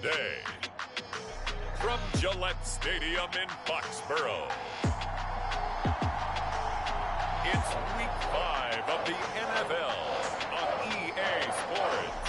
today. From Gillette Stadium in Foxborough, it's Week 5 of the NFL on EA Sports.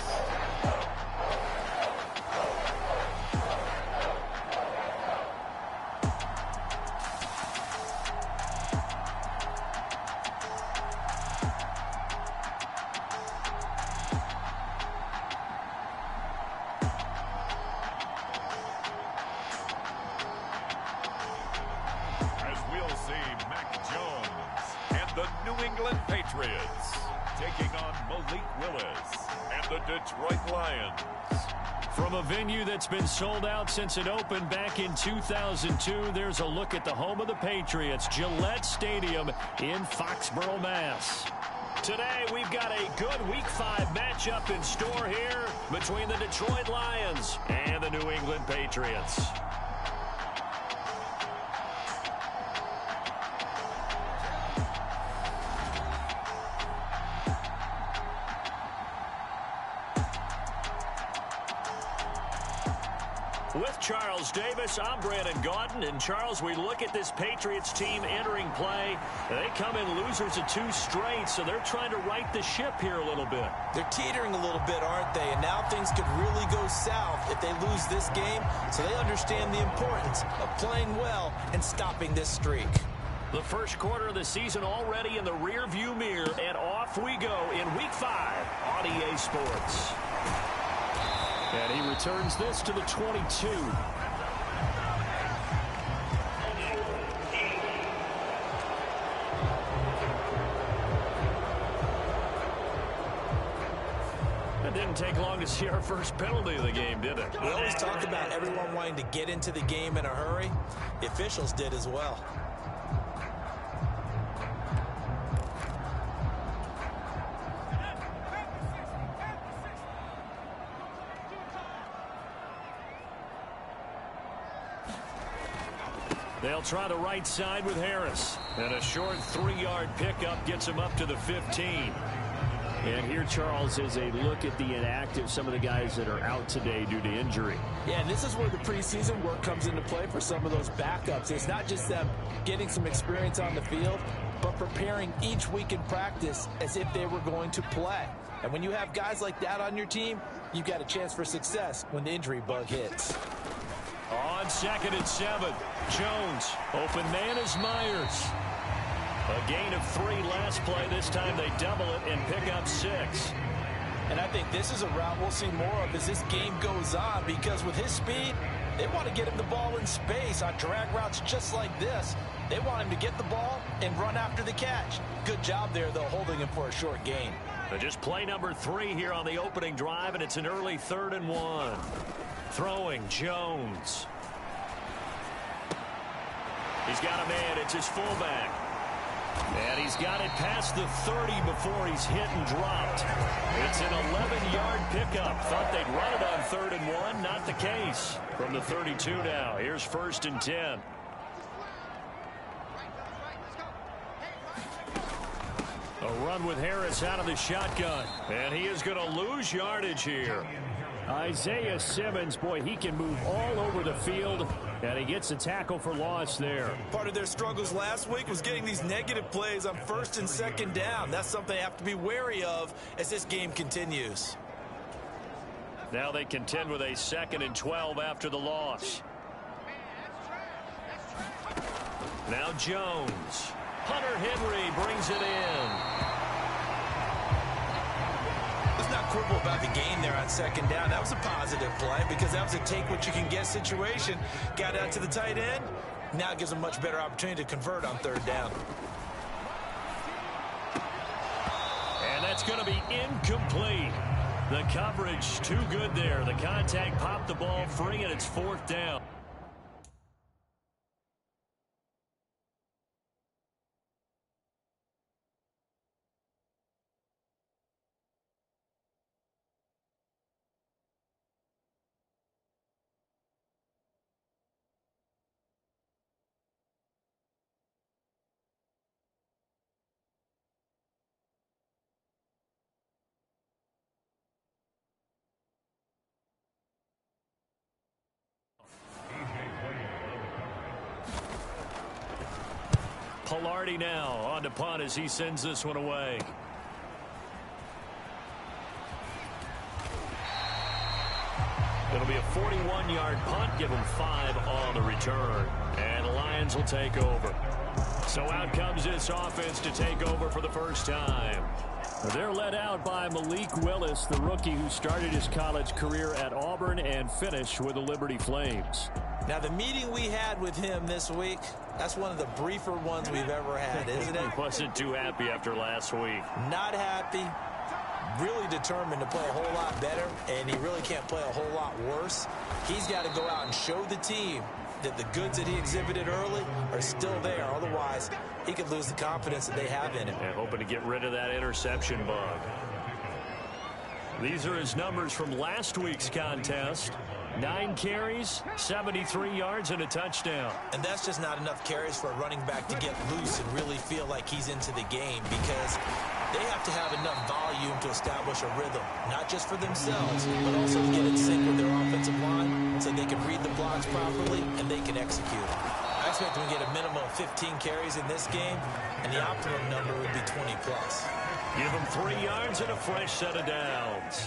Patriots taking on Malik Willis and the Detroit Lions. From a venue that's been sold out since it opened back in 2002, there's a look at the home of the Patriots, Gillette Stadium in Foxborough, Mass. Today, we've got a good Week 5 matchup in store here between the Detroit Lions and the New England Patriots. With Charles Davis, I'm Brandon Gaudin. And, Charles, we look at this Patriots team entering play. They come in losers of 2 straight, so they're trying to right the ship here a little bit. They're teetering a little bit, aren't they? And now things could really go south if they lose this game, so they understand the importance of playing well and stopping this streak. The first quarter of the season already in the rearview mirror, and off we go in Week 5 on EA Sports. And he returns this to the 22. It didn't take long to see our first penalty of the game, did it? We always talk about everyone wanting to get into the game in a hurry. The officials did as well. They'll try the right side with Harris. And a short 3-yard pickup gets him up to the 15. And here, Charles, is a look at the inactive, some of the guys that are out today due to injury. Yeah, and this is where the preseason work comes into play for some of those backups. It's not just them getting some experience on the field, but preparing each week in practice as if they were going to play. And when you have guys like that on your team, you've got a chance for success when the injury bug hits. On 2nd and 7, Jones. Open man is Myers. A gain of 3 last play. This time they double it and pick up 6. And I think this is a route we'll see more of as this game goes on, because with his speed, they want to get him the ball in space on drag routes just like this. They want him to get the ball and run after the catch. Good job there, though, holding him for a short gain. But just play number 3 here on the opening drive, and it's an early 3rd and 1. Throwing, Jones. He's got a man. It's his fullback. And he's got it past the 30 before he's hit and dropped. It's an 11-yard pickup. Thought they'd run it on 3rd and 1. Not the case. From the 32 now. Here's 1st and 10. A run with Harris out of the shotgun. And he is going to lose yardage here. Isaiah Simmons, boy, he can move all over the field, and he gets a tackle for loss there. Part of their struggles last week was getting these negative plays on 1st and 2nd down. That's something they have to be wary of as this game continues. Now they contend with a 2nd and 12 after the loss. Now Jones. Hunter Henry brings it in. Not quibble about the gain there on 2nd down. That was a positive play because that was a take-what-you-can-get situation. Got out to the tight end. Now it gives them much better opportunity to convert on 3rd down. And that's going to be incomplete. The coverage too good there. The contact popped the ball free, and it's 4th down. Pilardi now on to punt as he sends this one away. It'll be a 41-yard punt. Give them 5 on the return. And the Lions will take over. So out comes this offense to take over for the first time. They're led out by Malik Willis, the rookie who started his college career at Auburn and finished with the Liberty Flames. Now, the meeting we had with him this week, that's one of the briefer ones we've ever had, isn't it? He wasn't too happy after last week. Not happy. Really determined to play a whole lot better, and he really can't play a whole lot worse. He's got to go out and show the team that the goods that he exhibited early are still there. Otherwise, he could lose the confidence that they have in him. And hoping to get rid of that interception bug. These are his numbers from last week's contest. 9 carries, 73 yards, and a touchdown. And that's just not enough carries for a running back to get loose and really feel like he's into the game, because they have to have enough volume to establish a rhythm, not just for themselves, but also to get in sync with their offensive line so they can read the blocks properly and they can execute. I expect them to get a minimum of 15 carries in this game, and the optimum number would be 20+. Give them 3 yards and a fresh set of downs.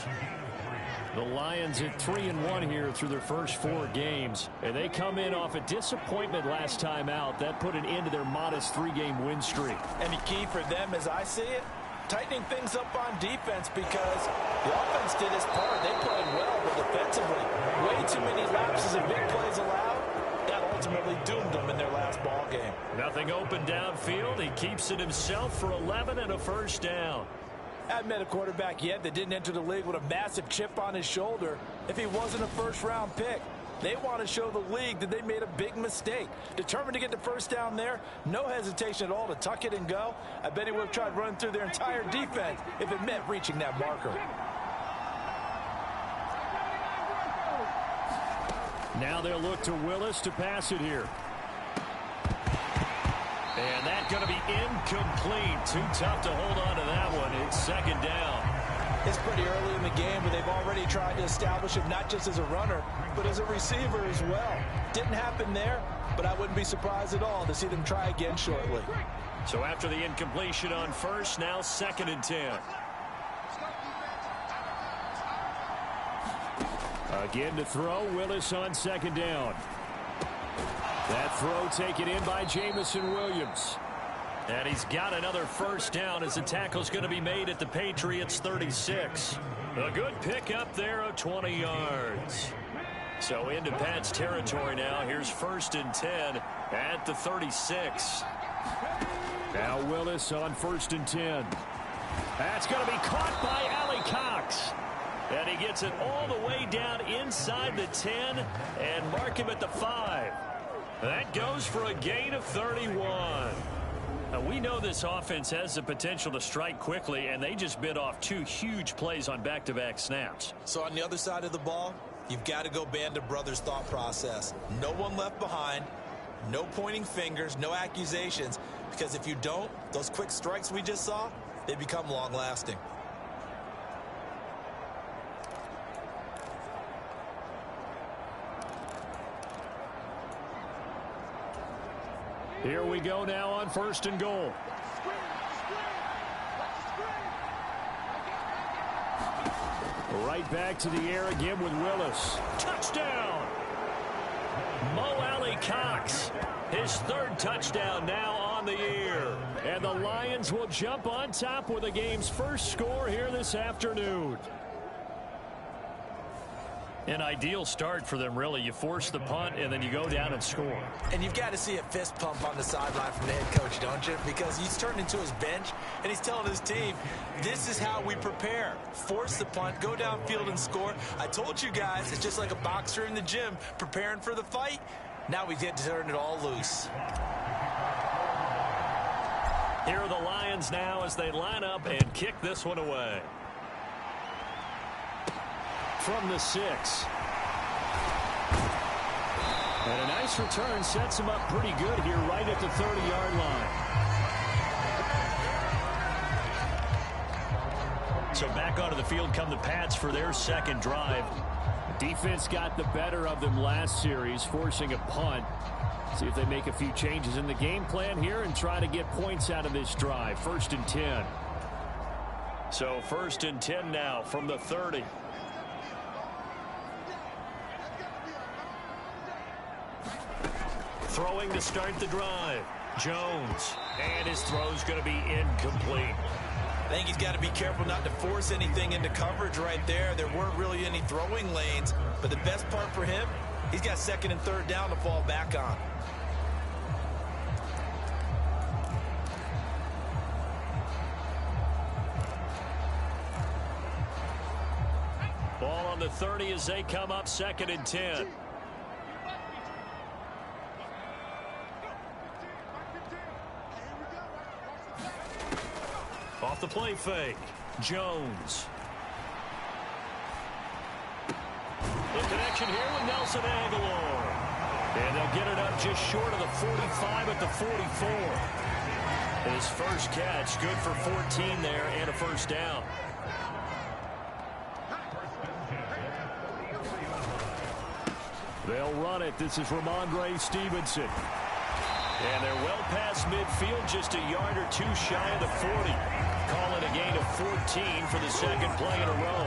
The Lions at 3-1 here through their first 4 games. And they come in off a disappointment last time out. That put an end to their modest 3-game win streak. And the key for them, as I see it, tightening things up on defense, because the offense did its part. They played well, but defensively, way too many lapses and big plays allowed. That ultimately doomed them in their last ball game. Nothing open downfield. He keeps it himself for 11 and a first down. I haven't met a quarterback yet that didn't enter the league with a massive chip on his shoulder if he wasn't a first-round pick. They want to show the league that they made a big mistake. Determined to get the first down there, no hesitation at all to tuck it and go. I bet he would have tried running through their entire defense if it meant reaching that marker. Now they'll look to Willis to pass it here. And that's going to be incomplete. Too tough to hold on to that one. It's second down. It's pretty early in the game, but they've already tried to establish him not just as a runner, but as a receiver as well. Didn't happen there, but I wouldn't be surprised at all to see them try again shortly. So after the incompletion on first, now 2nd and 10. Again to throw, Willis on 2nd down. That throw taken in by Jamison Williams. And he's got another first down as the tackle's going to be made at the Patriots 36. A good pickup there of 20 yards. So into Pat's territory now. Here's 1st and 10 at the 36. Now Willis on 1st and 10. That's going to be caught by Allie Cox. And he gets it all the way down inside the 10 and mark him at the 5. That goes for a gain of 31. Now, we know this offense has the potential to strike quickly, and they just bit off 2 huge plays on back-to-back snaps. So on the other side of the ball, you've got to go Band of Brothers thought process. No one left behind, no pointing fingers, no accusations, because if you don't, those quick strikes we just saw, they become long-lasting. Here we go now on 1st and goal. Right back to the air again with Willis. Touchdown! Mo Alley Cox. His 3rd touchdown now on the year. And the Lions will jump on top with the game's first score here this afternoon. An ideal start for them, really. You force the punt, and then you go down and score. And you've got to see a fist pump on the sideline from the head coach, don't you? Because he's turned into his bench, and he's telling his team, this is how we prepare. Force the punt, go downfield and score. I told you guys, it's just like a boxer in the gym preparing for the fight. Now we get to turn it all loose. Here are the Lions now as they line up and kick this one away. From the 6. And a nice return sets him up pretty good here right at the 30-yard line. So back onto the field come the Pats for their 2nd drive. Defense got the better of them last series, forcing a punt. See if they make a few changes in the game plan here and try to get points out of this drive. 1st and 10. So 1st and 10 now from the 30. Throwing to start the drive. Jones. And his throw's going to be incomplete. I think he's got to be careful not to force anything into coverage right there. There weren't really any throwing lanes, but the best part for him, he's got 2nd and 3rd down to fall back on. Ball on the 30 as they come up 2nd and 10. Off the play fake. Jones. The connection here with Nelson Agholor. And they'll get it up just short of the 45 at the 44. His first catch, good for 14 there and a 1st down. They'll run it. This is Ramondre Stevenson. And they're well past midfield, just a yard or two shy of the 40. Call it a gain of 14 for the 2nd play in a row.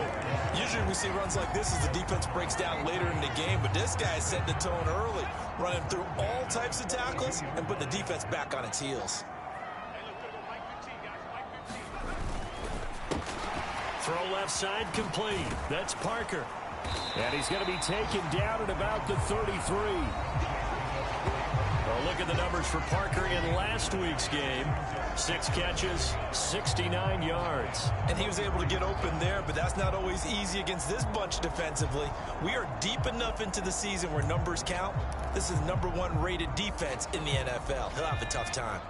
Usually we see runs like this as the defense breaks down later in the game, but this guy set the tone early, running through all types of tackles and putting the defense back on its heels. Throw left side complete. That's Parker. And he's going to be taken down at about the 33. Well, look at the numbers for Parker in last week's game. 6 catches, 69 yards. And he was able to get open there, but that's not always easy against this bunch defensively. We are deep enough into the season where numbers count. This is #1 rated defense in the NFL. He'll have a tough time.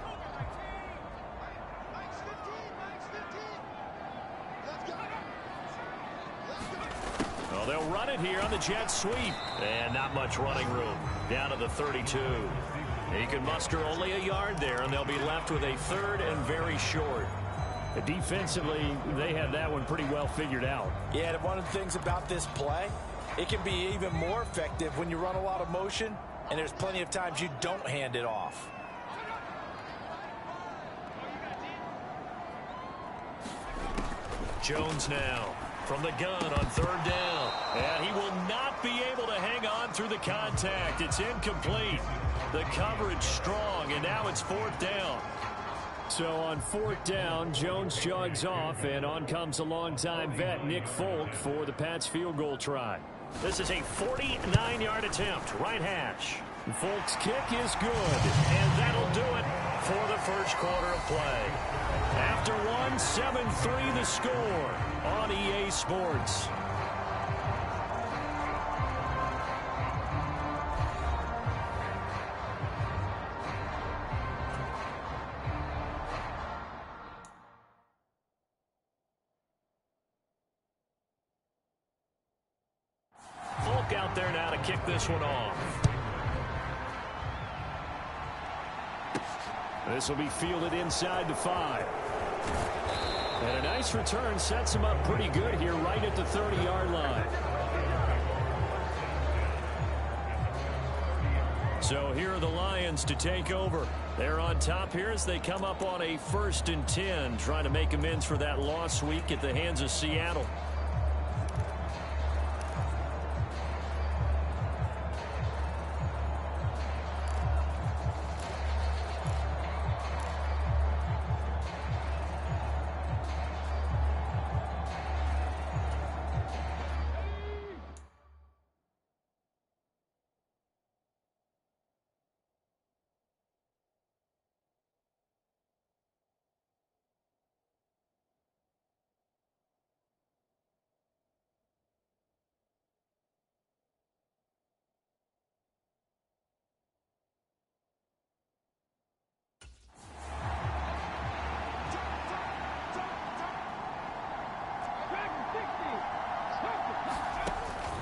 Well, they'll run it here on the jet sweep. And not much running room. Down to the 32. He can muster only a yard there, and they'll be left with a 3rd and very short. Defensively, they have that one pretty well figured out. Yeah, and one of the things about this play, it can be even more effective when you run a lot of motion, and there's plenty of times you don't hand it off. Jones now from the gun on 3rd down. And he will not be able to hang on through the contact. It's incomplete. The coverage strong, and now it's 4th down. So on 4th down, Jones jogs off, and on comes a longtime vet, Nick Folk, for the Pats field goal try. This is a 49-yard attempt, right hash. Folk's kick is good. And that'll do it for the 1st quarter of play. After one, 7-3 the score on EA Sports. Folk out there now to kick this one off. This will be fielded inside the 5. And a nice return sets him up pretty good here right at the 30-yard line. So here are the Lions to take over. They're on top here as they come up on a 1st and 10, trying to make amends for that loss week at the hands of Seattle.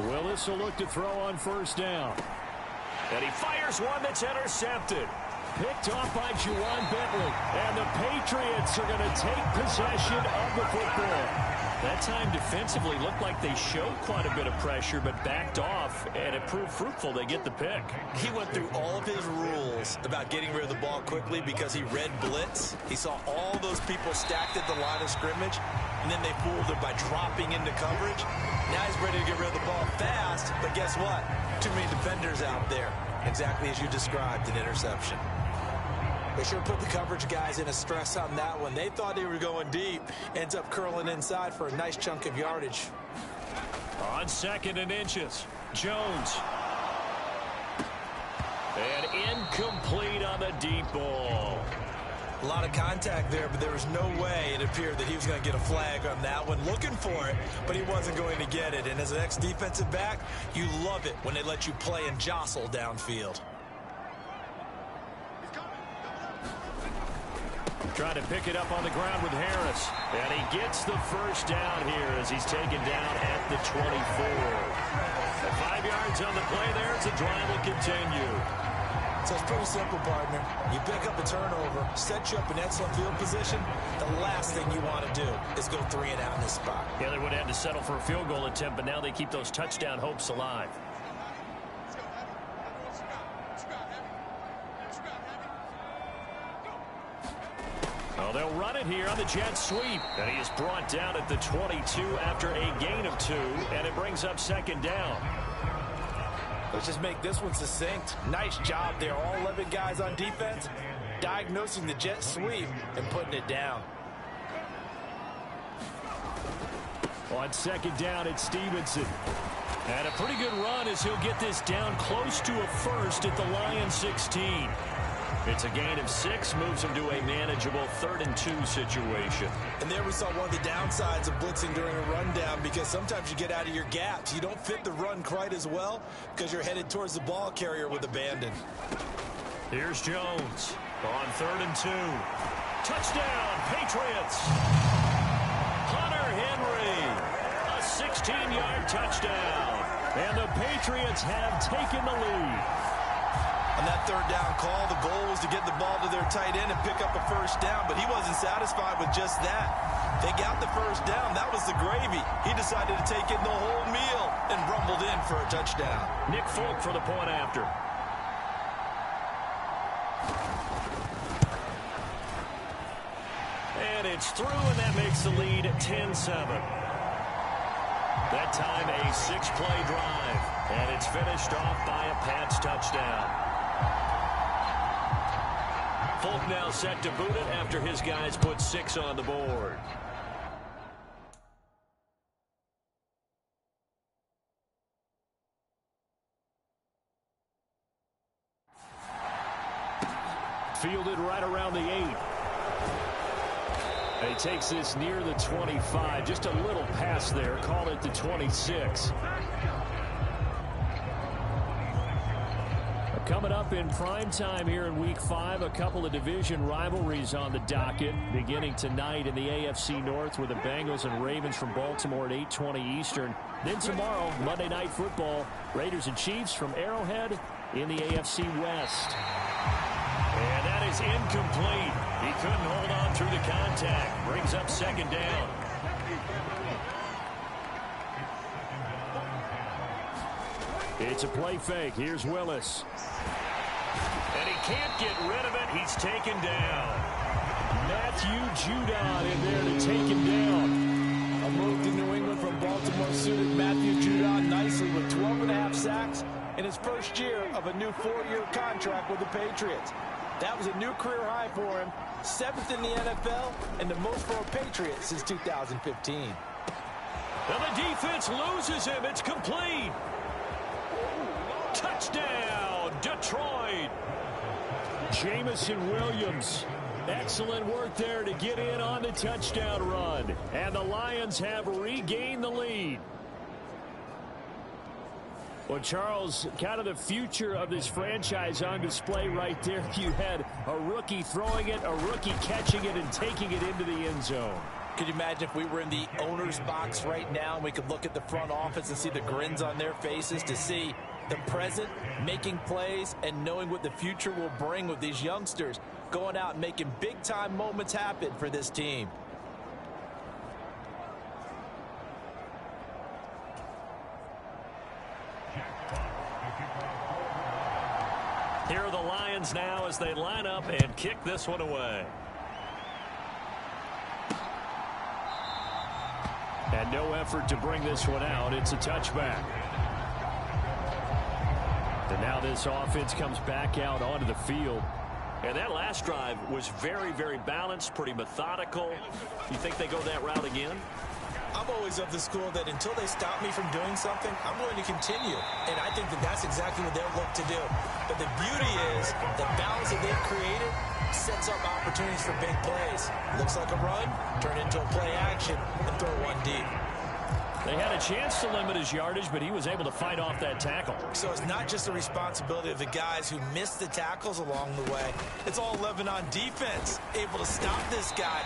Willis will look to throw on 1st down. And he fires one that's intercepted. Picked off by Juwan Bentley. And the Patriots are going to take possession of the football. That time defensively looked like they showed quite a bit of pressure, but backed off, and it proved fruitful. They get the pick. He went through all of his rules about getting rid of the ball quickly because he read blitz. He saw all those people stacked at the line of scrimmage, and then they fooled him by dropping into coverage. Now he's ready to get rid of the ball fast, but guess what? Too many defenders out there. Exactly as you described, an interception. They sure put the coverage guys in a stress on that one. They thought they were going deep. Ends up curling inside for a nice chunk of yardage. On 2nd and inches, Jones. And incomplete on the deep ball. A lot of contact there, but there was no way it appeared that he was going to get a flag on that one. Looking for it, but he wasn't going to get it. And as an ex-defensive back, you love it when they let you play and jostle downfield. Trying to pick it up on the ground with Harris. And he gets the first down here as he's taken down at the 24. 5 yards on the play there as the drive will continue. So it's pretty simple, partner. You pick up a turnover, set you up in excellent field position. The last thing you want to do is go 3 and out in this spot. Yeah, they would have had to settle for a field goal attempt, but now they keep those touchdown hopes alive. Oh, they'll run it here on the jet sweep. And he is brought down at the 22 after a gain of 2, and it brings up 2nd down. Let's just make this one succinct. Nice job there. All 11 guys on defense diagnosing the jet sweep and putting it down. On 2nd down, it's Stevenson. And a pretty good run as he'll get this down close to a first at the Lions 16. It's a gain of 6, moves him to a manageable 3rd and 2 situation. And there we saw one of the downsides of blitzing during a rundown, because sometimes you get out of your gaps. You don't fit the run quite as well because you're headed towards the ball carrier with abandon. Here's Jones on 3rd and 2. Touchdown, Patriots. Hunter Henry, a 16-yard touchdown. And the Patriots have taken the lead. On that 3rd down call, the goal was to get the ball to their tight end and pick up a first down, but he wasn't satisfied with just that. They got the first down. That was the gravy. He decided to take in the whole meal and rumbled in for a touchdown. Nick Folk for the point after. And it's through, and that makes the lead 10-7. That time a 6-play drive, and it's finished off by a Pats touchdown. Folk now set to boot it after his guys put 6 on the board. Fielded right around the 8. And he takes this near the 25. Just a little pass there. Call it the 26. Coming up in prime time here in Week 5, a couple of division rivalries on the docket. Beginning tonight in the AFC North with the Bengals and Ravens from Baltimore at 8:20 Eastern. Then tomorrow, Monday Night Football, Raiders and Chiefs from Arrowhead in the AFC West. And that is incomplete. He couldn't hold on through the contact. Brings up 2nd down. It's a play fake. Here's Willis. And he can't get rid of it. He's taken down. Matthew Judon in there to take him down. A move to New England from Baltimore suited Matthew Judon nicely with 12.5 sacks in his first year of a new 4-year contract with the Patriots. That was a new career high for him. 7th in the NFL and the most for a Patriot since 2015. And the defense loses him. It's complete. Touchdown, Detroit. Jamison Williams. Excellent work there to get in on the touchdown run. And the Lions have regained the lead. Well, Charles, kind of the future of this franchise on display right there. You had a rookie throwing it, a rookie catching it, and taking it into the end zone. Could you imagine if we were in the owner's box right now and we could look at the front office and see the grins on their faces to see the present, making plays, and knowing what the future will bring with these youngsters going out and making big-time moments happen for this team. Here are the Lions now as they line up and kick this one away. And no effort to bring this one out. It's a touchback. And now this offense comes back out onto the field. And that last drive was very, very balanced, pretty methodical. You think they go that route again? I'm always of the school that until they stop me from doing something, I'm going to continue. And I think that that's exactly what they'll look to do. But the beauty is the balance that they've created sets up opportunities for big plays. Looks like a run, turn into a play action, and throw one deep. They had a chance to limit his yardage, but he was able to fight off that tackle. So it's not just the responsibility of the guys who missed the tackles along the way. It's all Lebanon defense, able to stop this guy,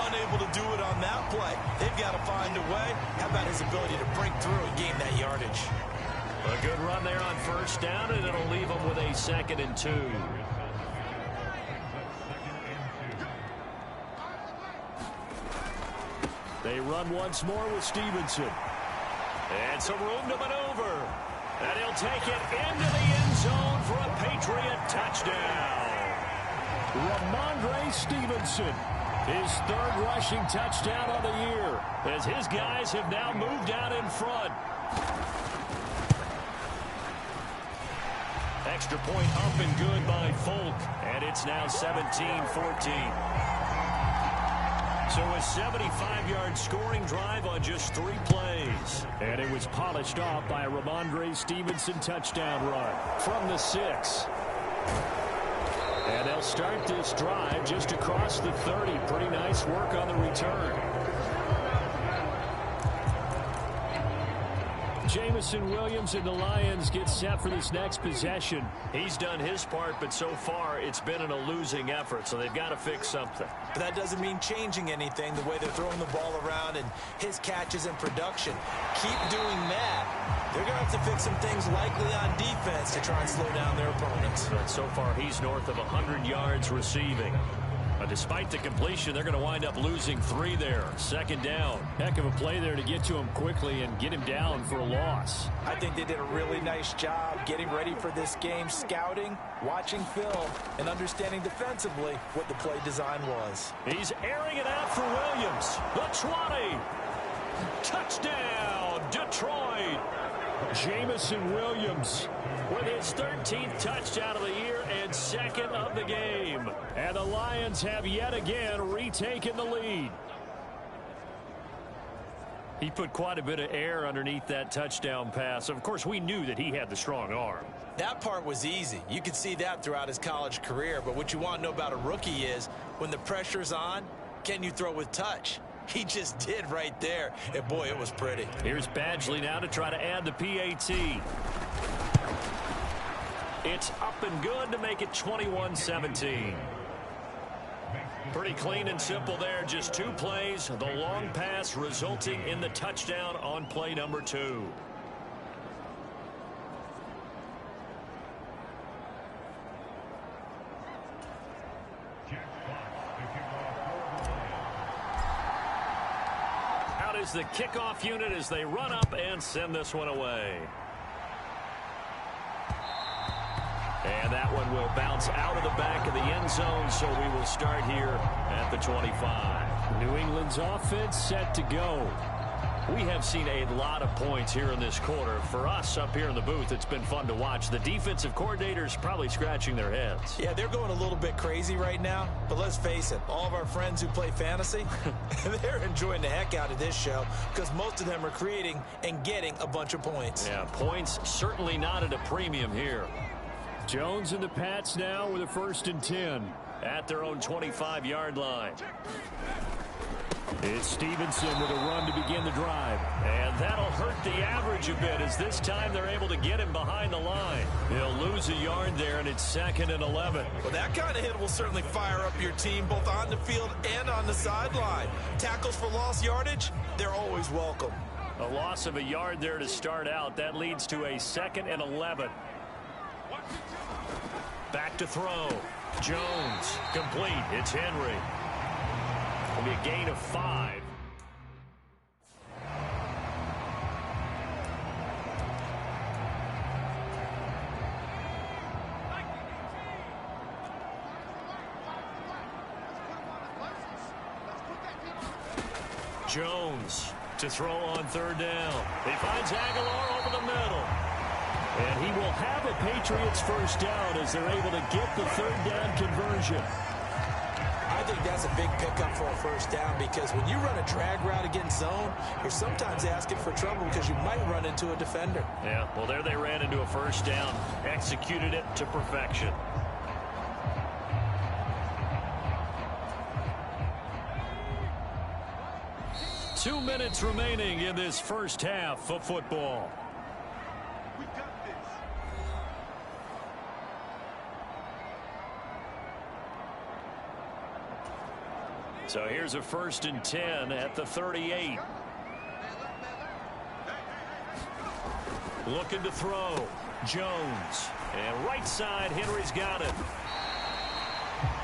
unable to do it on that play. They've got to find a way. How about his ability to break through and gain that yardage? A good run there on first down, and it'll leave them with a 2nd and 2. They run once more with Stevenson. And some room to maneuver. And he'll take it into the end zone for a Patriot touchdown. Ramondre Stevenson, his 3rd rushing touchdown of the year, as his guys have now moved out in front. Extra point up and good by Folk. And it's now 17-14. So a 75-yard scoring drive on just 3 plays. And it was polished off by a Ramondre Stevenson touchdown run from the 6. And they'll start this drive just across the 30. Pretty nice work on the return. Jameson Williams and the Lions get set for this next possession. He's done his part, but so far it's been in a losing effort, so they've got to fix something. But that doesn't mean changing anything, the way they're throwing the ball around and his catches and production. Keep doing that. They're going to have to fix some things likely on defense to try and slow down their opponents. But so far he's north of 100 yards receiving. Despite the completion, they're going to wind up losing 3 there. 2nd down. Heck of a play there to get to him quickly and get him down for a loss. I think they did a really nice job getting ready for this game, scouting, watching film, and understanding defensively what the play design was. He's airing it out for Williams. The 20. Touchdown, Detroit. Jameson Williams with his 13th touchdown of the year and 2nd of the game. And the Lions have yet again retaken the lead. He put quite a bit of air underneath that touchdown pass. Of course, we knew that he had the strong arm. That part was easy. You could see that throughout his college career. But what you want to know about a rookie is when the pressure's on, can you throw with touch? He just did right there. And boy, it was pretty. Here's Badgley now to try to add the PAT. It's up and good to make it 21-17. Pretty clean and simple there. Just 2 plays. The long pass resulting in the touchdown on play number 2. Out is the kickoff unit as they run up and send this one away. And that one will bounce out of the back of the end zone, so we will start here at the 25. New England's offense set to go. We have seen a lot of points here in this quarter. For us up here in the booth, it's been fun to watch. The defensive coordinators probably scratching their heads. Yeah, they're going a little bit crazy right now. But let's face it, all of our friends who play fantasy, they're enjoying the heck out of this show because most of them are creating and getting a bunch of points. Yeah, points certainly not at a premium here. Jones and the Pats now with a 1st and 10 at their own 25-yard line. It's Stevenson with a run to begin the drive. And that'll hurt the average a bit as this time they're able to get him behind the line. He'll lose a yard there, and it's 2nd and 11. Well, that kind of hit will certainly fire up your team both on the field and on the sideline. Tackles for lost yardage, they're always welcome. A loss of a yard there to start out. That leads to a 2nd and 11. Back to throw. Jones. Complete. It's Henry. It'll be a gain of 5. Jones to throw on 3rd down. He finds Aguilar over the middle. And he will have a Patriots first down as they're able to get the 3rd down conversion. I think that's a big pickup for a first down because when you run a drag route against zone, you're sometimes asking for trouble because you might run into a defender. Yeah, well, there they ran into a first down. Executed it to perfection. Two minutes remaining in this first half of football. So here's a 1st and 10 at the 38. Looking to throw. Jones. And right side, Henry's got it.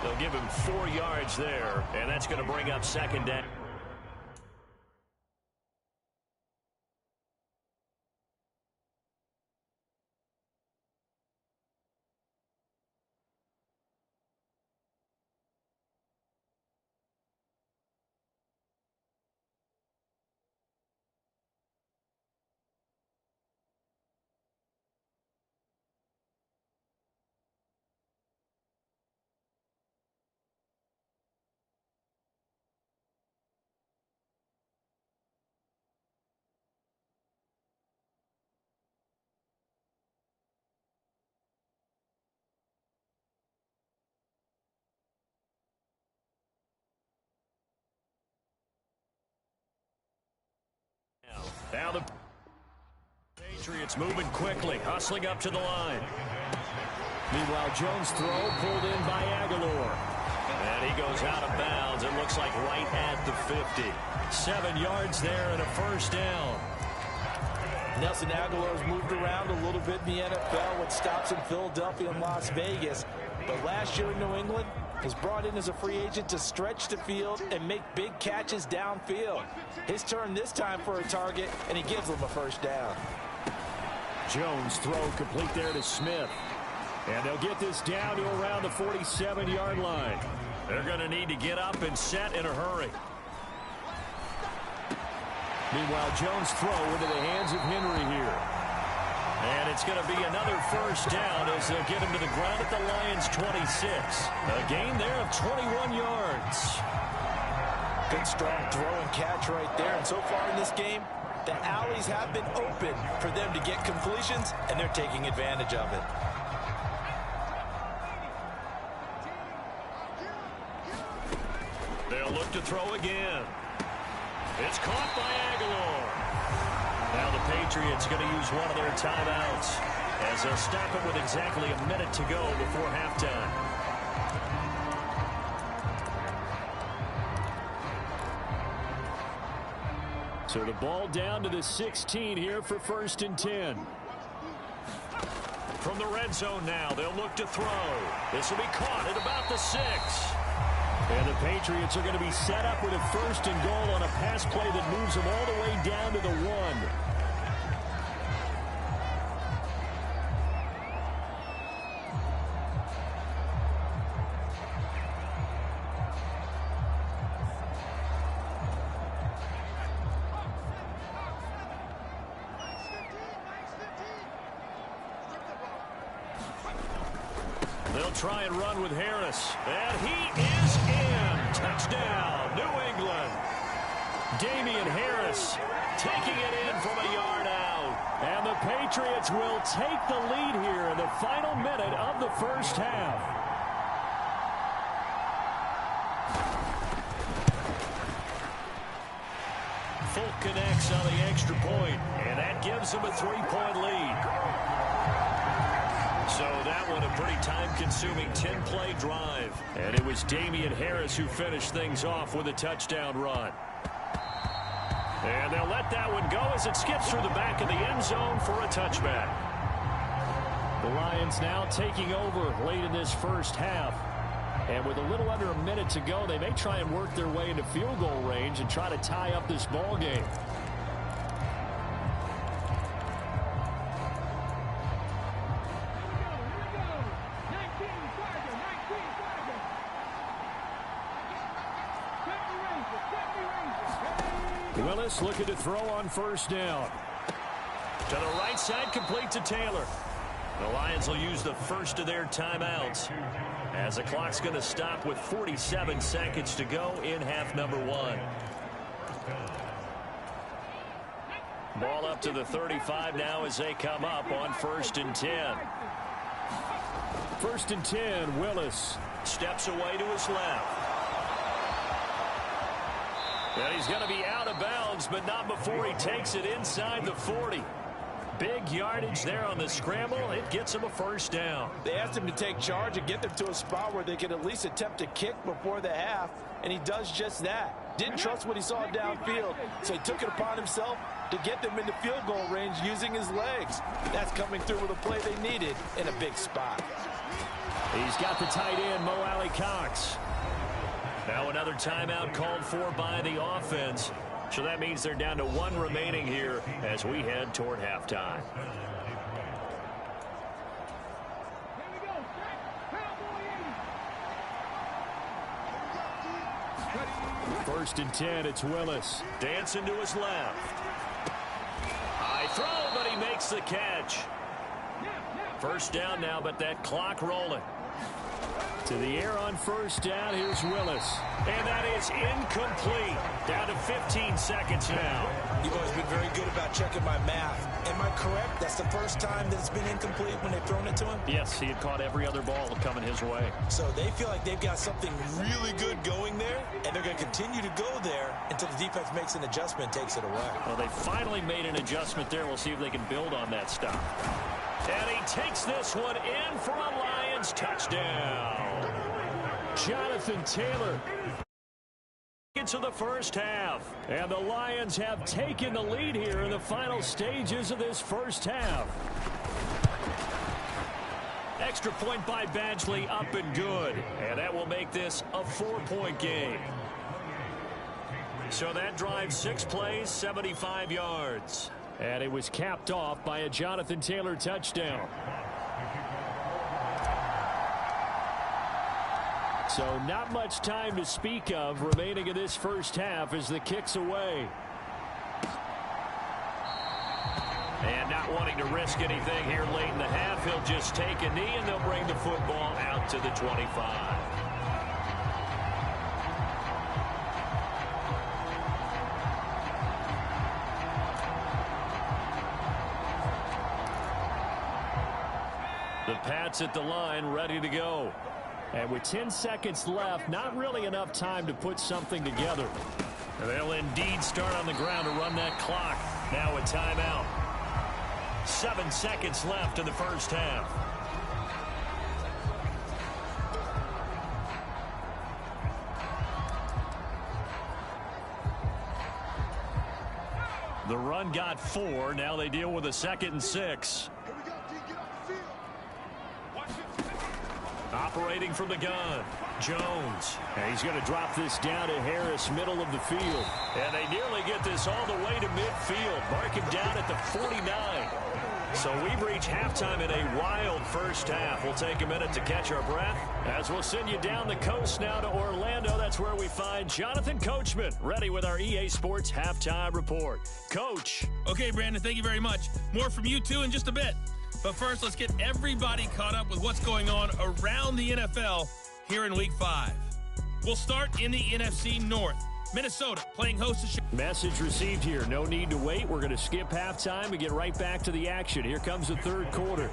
They'll give him 4 yards there, and that's going to bring up 2nd down. Now the Patriots moving quickly, hustling up to the line. Meanwhile, Jones' throw pulled in by Aguilar. And he goes out of bounds. It looks like right at the 50. 7 yards there and a first down. Nelson Aguilar's moved around a little bit in the NFL with stops in Philadelphia and Las Vegas. But last year in New England, was brought in as a free agent to stretch the field and make big catches downfield. His turn this time for a target, and he gives them a first down. Jones' throw complete there to Smith. And they'll get this down to around the 47-yard line. They're going to need to get up and set in a hurry. Meanwhile, Jones' throw into the hands of Henry here. And it's going to be another first down as they'll get him to the ground at the Lions' 26. A gain there of 21 yards. Good strong throw and catch right there. And so far in this game, the alleys have been open for them to get completions, and they're taking advantage of it. They'll look to throw again. It's caught by Aguilar. Now the Patriots going to use one of their timeouts as they'll stop it with exactly a minute to go before halftime. So the ball down to the 16 here for 1st and 10. From the red zone now, they'll look to throw. This will be caught at about the 6. And the Patriots are going to be set up with a 1st and goal on a pass play that moves them all the way down to the 1. They'll try and run with Harris. And he is in. Touchdown, New England. Damian Harris taking it in from a yard out. And the Patriots will take the lead here in the final minute of the first half. Folk connects on the extra point, and that gives them a 3-point lead. So that one a pretty time-consuming 10-play drive. And it was Damian Harris who finished things off with a touchdown run. And they'll let that one go as it skips through the back of the end zone for a touchback. The Lions now taking over late in this first half. And with a little under a minute to go, they may try and work their way into field goal range and try to tie up this ball game. Willis looking to throw on first down. To the right side, complete to Taylor. The Lions will use the first of their timeouts as the clock's going to stop with 47 seconds to go in half number one. Ball up to the 35 now as they come up on 1st and 10. 1st and 10, Willis steps away to his left. And he's going to be out of bounds, but not before he takes it inside the 40. Big yardage there on the scramble. It gets him a first down. They asked him to take charge and get them to a spot where they could at least attempt a kick before the half, and he does just that. Didn't trust what he saw downfield, so he took it upon himself to get them into field goal range using his legs. That's coming through with a play they needed in a big spot. He's got the tight end, Mo Alley-Cox. Now another timeout called for by the offense. So that means they're down to one remaining here as we head toward halftime. First and 10, it's Willis. Dancing to his left. High throw, but he makes the catch. First down now, but that clock rolling. To the air on first down, here's Willis. And that is incomplete. Down to 15 seconds now. You've always been very good about checking my math. Am I correct? That's the first time that it's been incomplete when they've thrown it to him? Yes, he had caught every other ball coming his way. So they feel like they've got something really good going there, and they're going to continue to go there until the defense makes an adjustment and takes it away. Well, they finally made an adjustment there. We'll see if they can build on that stop. And he takes this one in for a Lions touchdown. Jonathan Taylor into the first half. And the Lions have taken the lead here in the final stages of this first half. Extra point by Badgley, up and good. And that will make this a 4-point game. So that drives 6 plays, 75 yards. And it was capped off by a Jonathan Taylor touchdown. So not much time to speak of remaining in this first half as the kick's away. And not wanting to risk anything here late in the half, he'll just take a knee and they'll bring the football out to the 25. The Pats at the line, ready to go. And with 10 seconds left, not really enough time to put something together. They'll indeed start on the ground to run that clock. Now a timeout. 7 seconds left in the first half. The run got 4. Now they deal with a 2nd and 6. Operating from the gun, Jones. And he's going to drop this down to Harris, middle of the field. And they nearly get this all the way to midfield. Mark him down at the 49. So we've reached halftime in a wild first half. We'll take a minute to catch our breath as we'll send you down the coast now to Orlando. That's where we find Jonathan Coachman, ready with our EA Sports Halftime Report. Coach. Okay, Brandon, thank you very much. More from you, too, in just a bit. But first, let's get everybody caught up with what's going on around the NFL here in Week 5. We'll start in the NFC North. Minnesota playing host to Chicago. Message received here. No need to wait. We're going to skip halftime and get right back to the action. Here comes the third quarter.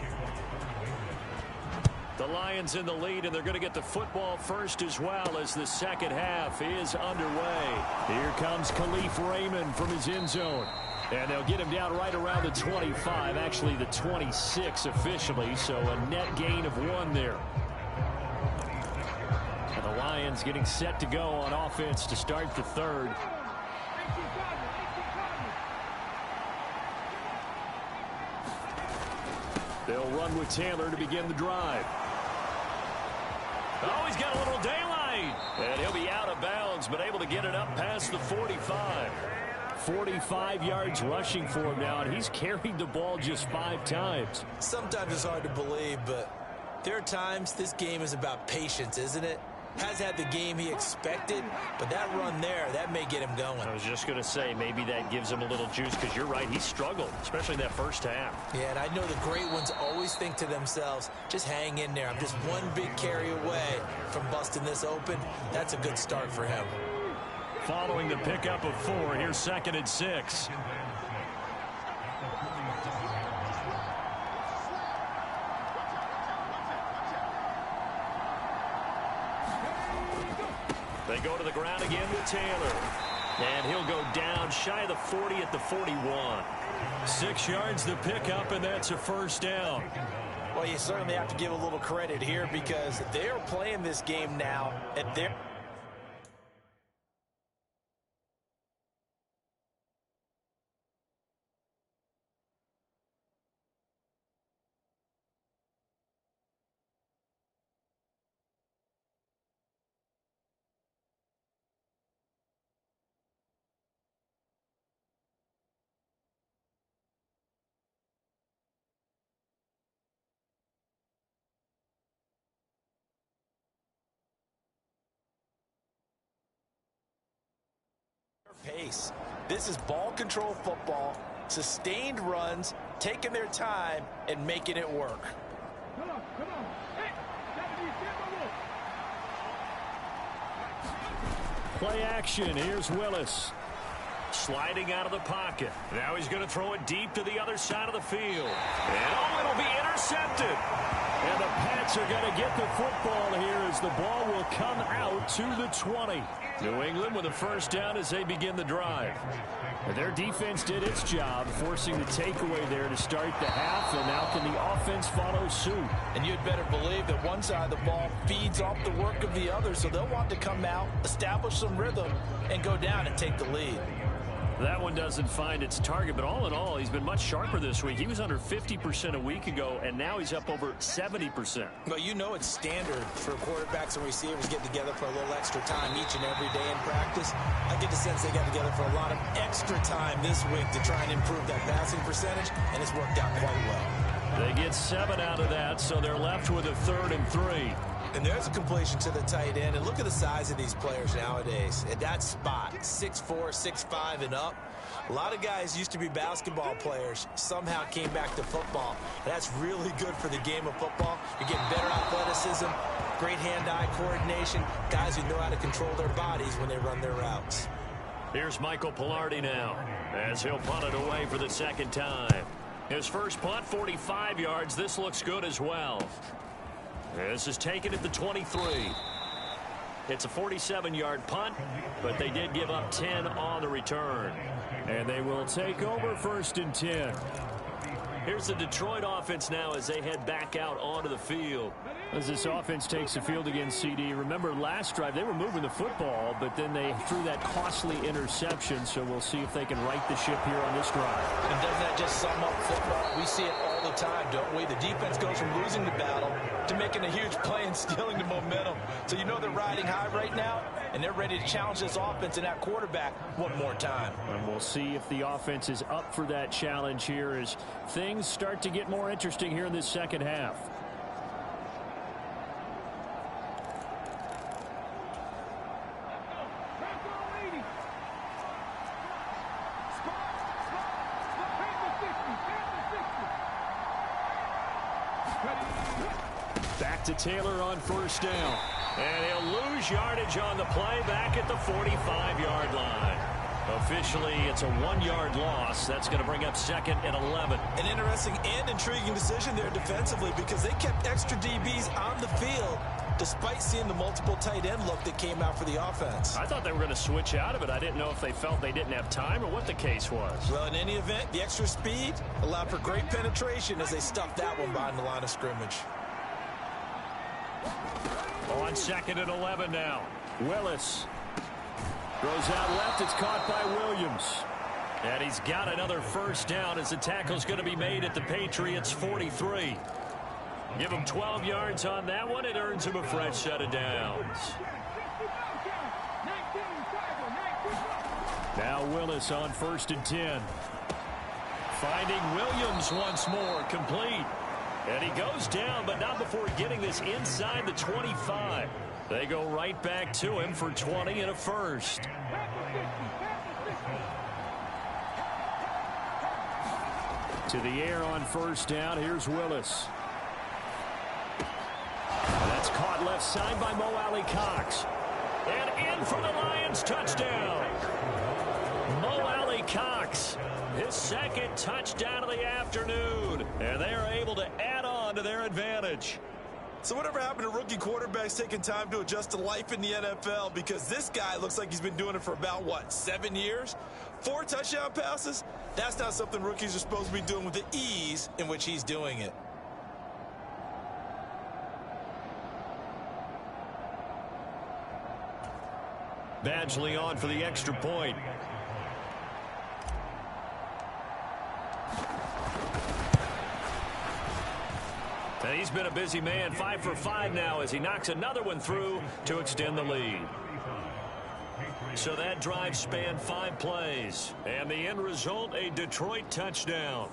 The Lions in the lead, and they're going to get the football first as well as the second half is underway. Here comes Khalif Raymond from his end zone. And they'll get him down right around the 25, actually the 26 officially, so a net gain of 1 there. And the Lions getting set to go on offense to start the third. They'll run with Taylor to begin the drive. Oh, he's got a little daylight. And he'll be out of bounds, but able to get it up past the 45. 45 yards rushing for him now, and he's carried the ball just 5 times. Sometimes it's hard to believe, but there are times this game is about patience, isn't it? Has had the game he expected, but that run there, that may get him going. I was just going to say, maybe that gives him a little juice, because you're right, he struggled, especially in that first half. Yeah, and I know the great ones always think to themselves, just hang in there. I'm just one big carry away from busting this open. That's a good start for him. Following the pickup of 4, here's 2nd and 6. They go to the ground again with Taylor. And he'll go down shy of the 40 at the 41. 6 yards the pickup, and that's a first down. Well, you certainly have to give a little credit here because they're playing this game now at their pace. This is ball control football, sustained runs, taking their time and making it work. Play action. Here's Willis. Sliding out of the pocket. Now he's going to throw it deep to the other side of the field. And oh, it'll be intercepted. And the Pats are going to get the football here as the ball will come out to the 20. New England with a first down as they begin the drive. And their defense did its job, forcing the takeaway there to start the half, and now can the offense follow suit? And you'd better believe that one side of the ball feeds off the work of the other, so they'll want to come out, establish some rhythm, and go down and take the lead. That one doesn't find its target, but all in all, he's been much sharper this week. He was under 50% a week ago, and now he's up over 70%. Well, you know it's standard for quarterbacks and receivers getting together for a little extra time each and every day in practice. I get the sense they got together for a lot of extra time this week to try and improve that passing percentage, and it's worked out quite well. They get 7 out of that, so they're left with a 3rd and 3. And there's a completion to the tight end. And look at the size of these players nowadays. At that spot, 6'4", 6'5", and up. A lot of guys used to be basketball players, somehow came back to football. And that's really good for the game of football. You're getting better athleticism, great hand-eye coordination, guys who know how to control their bodies when they run their routes. Here's Michael Pilardi now as he'll punt it away for the 2nd time. His first punt, 45 yards. This looks good as well. This is taken at the 23. It's a 47-yard punt, but they did give up 10 on the return. And they will take over 1st and 10. Here's the Detroit offense now as they head back out onto the field. As this offense takes the field against CD, remember last drive they were moving the football, but then they threw that costly interception, so we'll see if they can right the ship here on this drive. And doesn't that just sum up football? We see it all the time, don't we? The defense goes from losing the battle to making a huge play and stealing the momentum. So you know they're riding high right now, and they're ready to challenge this offense and that quarterback one more time. And we'll see if the offense is up for that challenge here as things start to get more interesting here in this second half. Back to Taylor on 1st down. And he'll lose yardage on the play back at the 45-yard line. Officially, it's a 1-yard loss. That's going to bring up 2nd and 11. An interesting and intriguing decision there defensively because they kept extra DBs on the field despite seeing the multiple tight end look that came out for the offense. I thought they were going to switch out of it. I didn't know if they felt they didn't have time or what the case was. Well, in any event, the extra speed allowed for great penetration as they stuffed that one behind the line of scrimmage. On 2nd and 11 now. Willis throws out left. It's caught by Williams. And he's got another first down as the tackle's going to be made at the Patriots' 43. Give him 12 yards on that one. It earns him a fresh set of downs. Now Willis on 1st and 10. Finding Williams once more, complete. And he goes down, but not before getting this inside the 25. They go right back to him for 20 and a first. To the air on first down. Here's Willis. That's caught left side by Mo Alley-Cox. And in for the Lions, touchdown. Mo Alley-Cox, his second touchdown of the afternoon. And they are able to add on to their advantage. So whatever happened to rookie quarterbacks taking time to adjust to life in the NFL? Because this guy looks like he's been doing it for about, 7 years? 4 touchdown passes? That's not something rookies are supposed to be doing with the ease in which he's doing it. Badgley on for the extra point. And he's been a busy man, 5 for 5 now as he knocks another one through to extend the lead. So that drive spanned 5 plays. And the end result, a Detroit touchdown.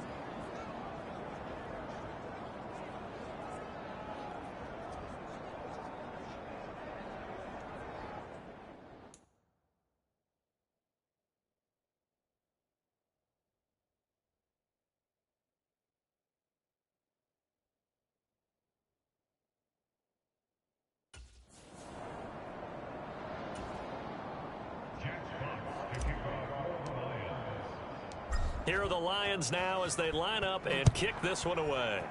Here are the Lions now as they line up and kick this one away.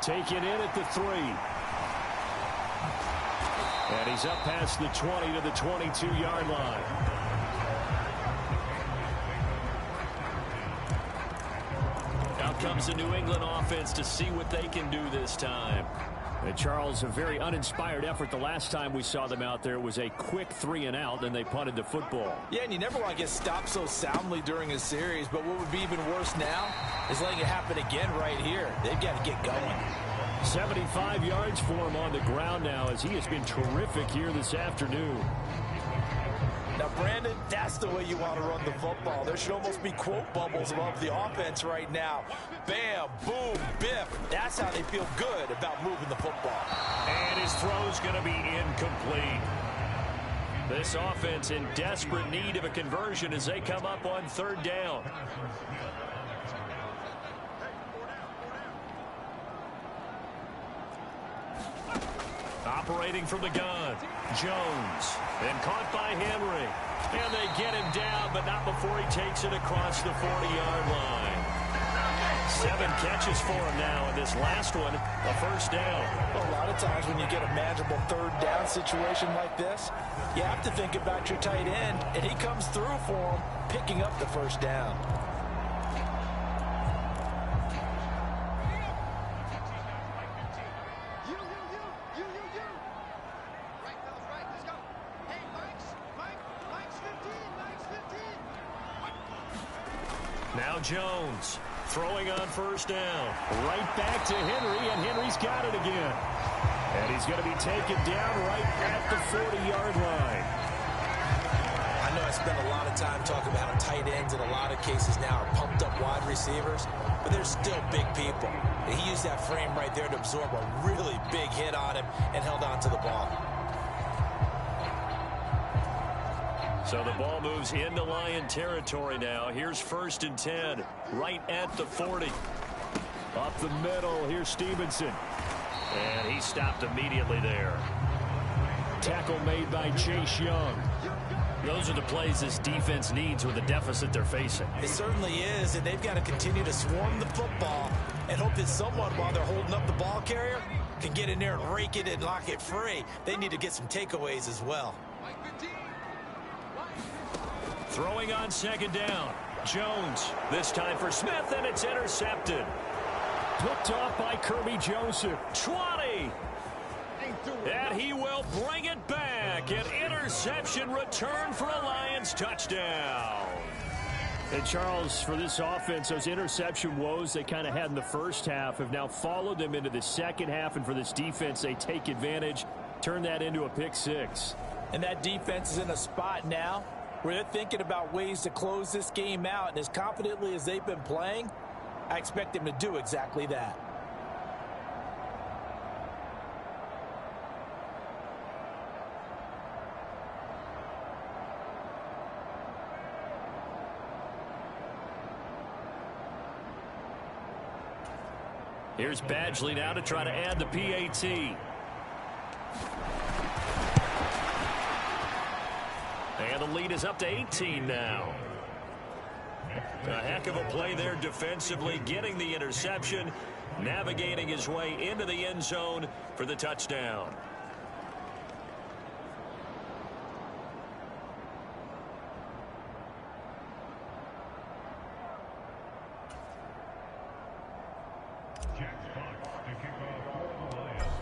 Take it in at the 3. And he's up past the 20 to the 22-yard line. Out comes the New England offense to see what they can do this time. And Charles, a very uninspired effort the last time we saw them out there. It was a quick 3 and out, and they punted the football. Yeah, and you never want to get stopped so soundly during a series, but what would be even worse now is letting it happen again right here. They've got to get going. 75 yards for him on the ground now as he has been terrific here this afternoon. Now, Brandon, that's the way you want to run the football. There should almost be quote bubbles above the offense right now. Bam, boom, biff. That's how they feel good about moving the football. And his throw's going to be incomplete. This offense in desperate need of a conversion as they come up on 3rd down. Operating from the gun, Jones, and caught by Henry. And they get him down, but not before he takes it across the 40-yard line. 7 catches for him now, and this last one, a first down. Well, a lot of times when you get a manageable 3rd down situation like this, you have to think about your tight end, and he comes through for him, picking up the first down. Now Jones throwing on first down. Right back to Henry, and Henry's got it again. And he's going to be taken down right at the 40-yard line. I know I spent a lot of time talking about how tight ends in a lot of cases now are pumped up wide receivers, but they're still big people. And he used that frame right there to absorb a really big hit on him and held on to the ball. So the ball moves into Lion territory now. Here's 1st and 10, right at the 40. Up the middle, here's Stevenson. And he stopped immediately there. Tackle made by Chase Young. Those are the plays this defense needs with the deficit they're facing. It certainly is, and they've got to continue to swarm the football and hope that someone, while they're holding up the ball carrier, can get in there and rake it and lock it free. They need to get some takeaways as well. Throwing on 2nd down. Jones, this time for Smith, and it's intercepted. Picked off by Kirby Joseph. 20. And he will bring it back. back. An interception return for a Lions touchdown. And Charles, for this offense, those interception woes they kind of had in the first half have now followed them into the second half. And for this defense, they take advantage, turn that into a pick six. And that defense is in a spot now where they're thinking about ways to close this game out. And as confidently as they've been playing, I expect them to do exactly that. Here's Badgley now to try to add the PAT. And the lead is up to 18 now. A heck of a play there defensively, getting the interception, navigating his way into the end zone for the touchdown.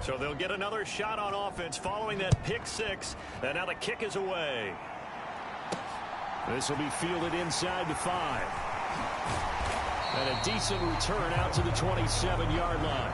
So they'll get another shot on offense following that pick six. And now the kick is away. This will be fielded inside the 5. And a decent return out to the 27-yard line.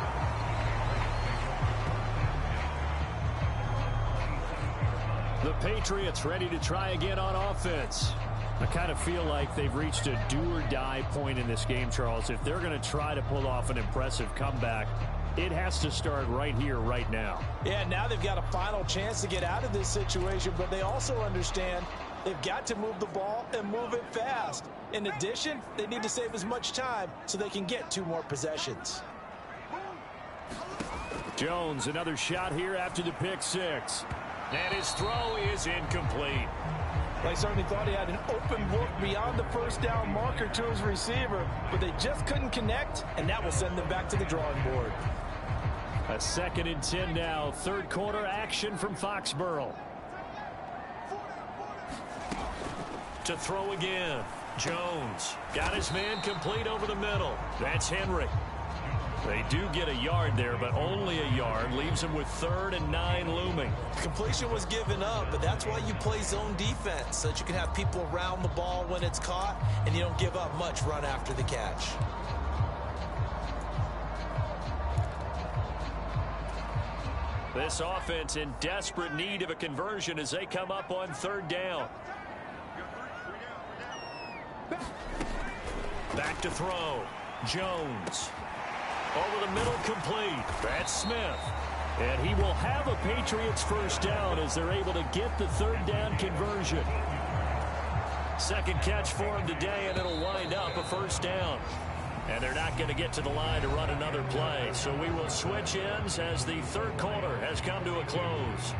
The Patriots ready to try again on offense. I kind of feel like they've reached a do-or-die point in this game, Charles. If they're going to try to pull off an impressive comeback, it has to start right here, right now. Yeah, now they've got a final chance to get out of this situation, but they also understand they've got to move the ball and move it fast. In addition, they need to save as much time so they can get 2 more possessions. Jones, another shot here after the pick six. And his throw is incomplete. They certainly thought he had an open look beyond the first down marker to his receiver, but they just couldn't connect, and that will send them back to the drawing board. A 2nd and 10 now. Third quarter action from Foxborough. To throw again. Jones got his man complete over the middle. That's Henry. They do get a yard there, but only a yard. Leaves him with 3rd and 9 looming. Completion was given up, but that's why you play zone defense, so that you can have people around the ball when it's caught, and you don't give up much run after the catch. This offense in desperate need of a conversion as they come up on 3rd down. Back to throw. Jones. Over the middle, complete. That's Smith. And he will have a Patriots first down as they're able to get the 3rd down conversion. 2nd catch for him today, and it'll wind up a first down. And they're not going to get to the line to run another play. So we will switch ends as the 3rd quarter has come to a close.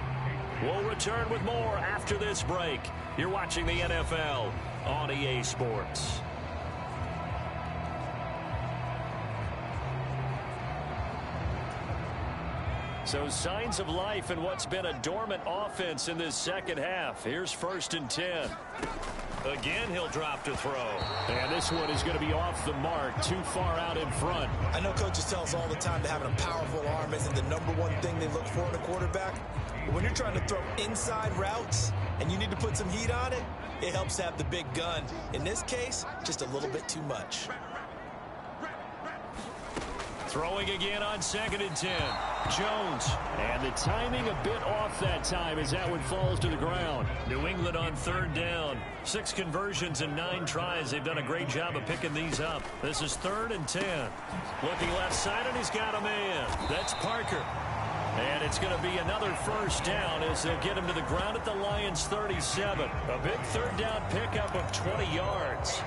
We'll return with more after this break. You're watching the NFL on EA Sports. So signs of life in what's been a dormant offense in this second half. Here's 1st and 10. Again, he'll drop to throw. And this one is going to be off the mark, too far out in front. I know coaches tell us all the time that having a powerful arm isn't the #1 thing they look for in a quarterback. But when you're trying to throw inside routes and you need to put some heat on it, it helps have the big gun. In this case, just a little bit too much. Throwing again on 2nd and 10. Jones. And the timing a bit off that time as that one falls to the ground. New England on 3rd down. 6 conversions and 9 tries. They've done a great job of picking these up. This is 3rd and 10. Looking left side, and he's got a man. That's Parker. And it's going to be another first down as they'll get him to the ground at the Lions 37. A big 3rd down pickup of 20 yards.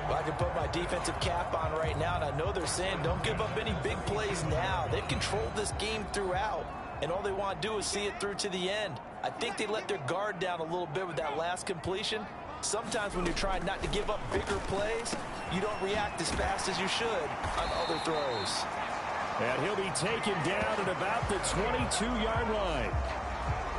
Well, I can put my defensive cap on right now, and I know they're saying don't give up any big plays now. They've controlled this game throughout, and all they want to do is see it through to the end. I think they let their guard down a little bit with that last completion. Sometimes when you're trying not to give up bigger plays, you don't react as fast as you should on other throws. And he'll be taken down at about the 22-yard line.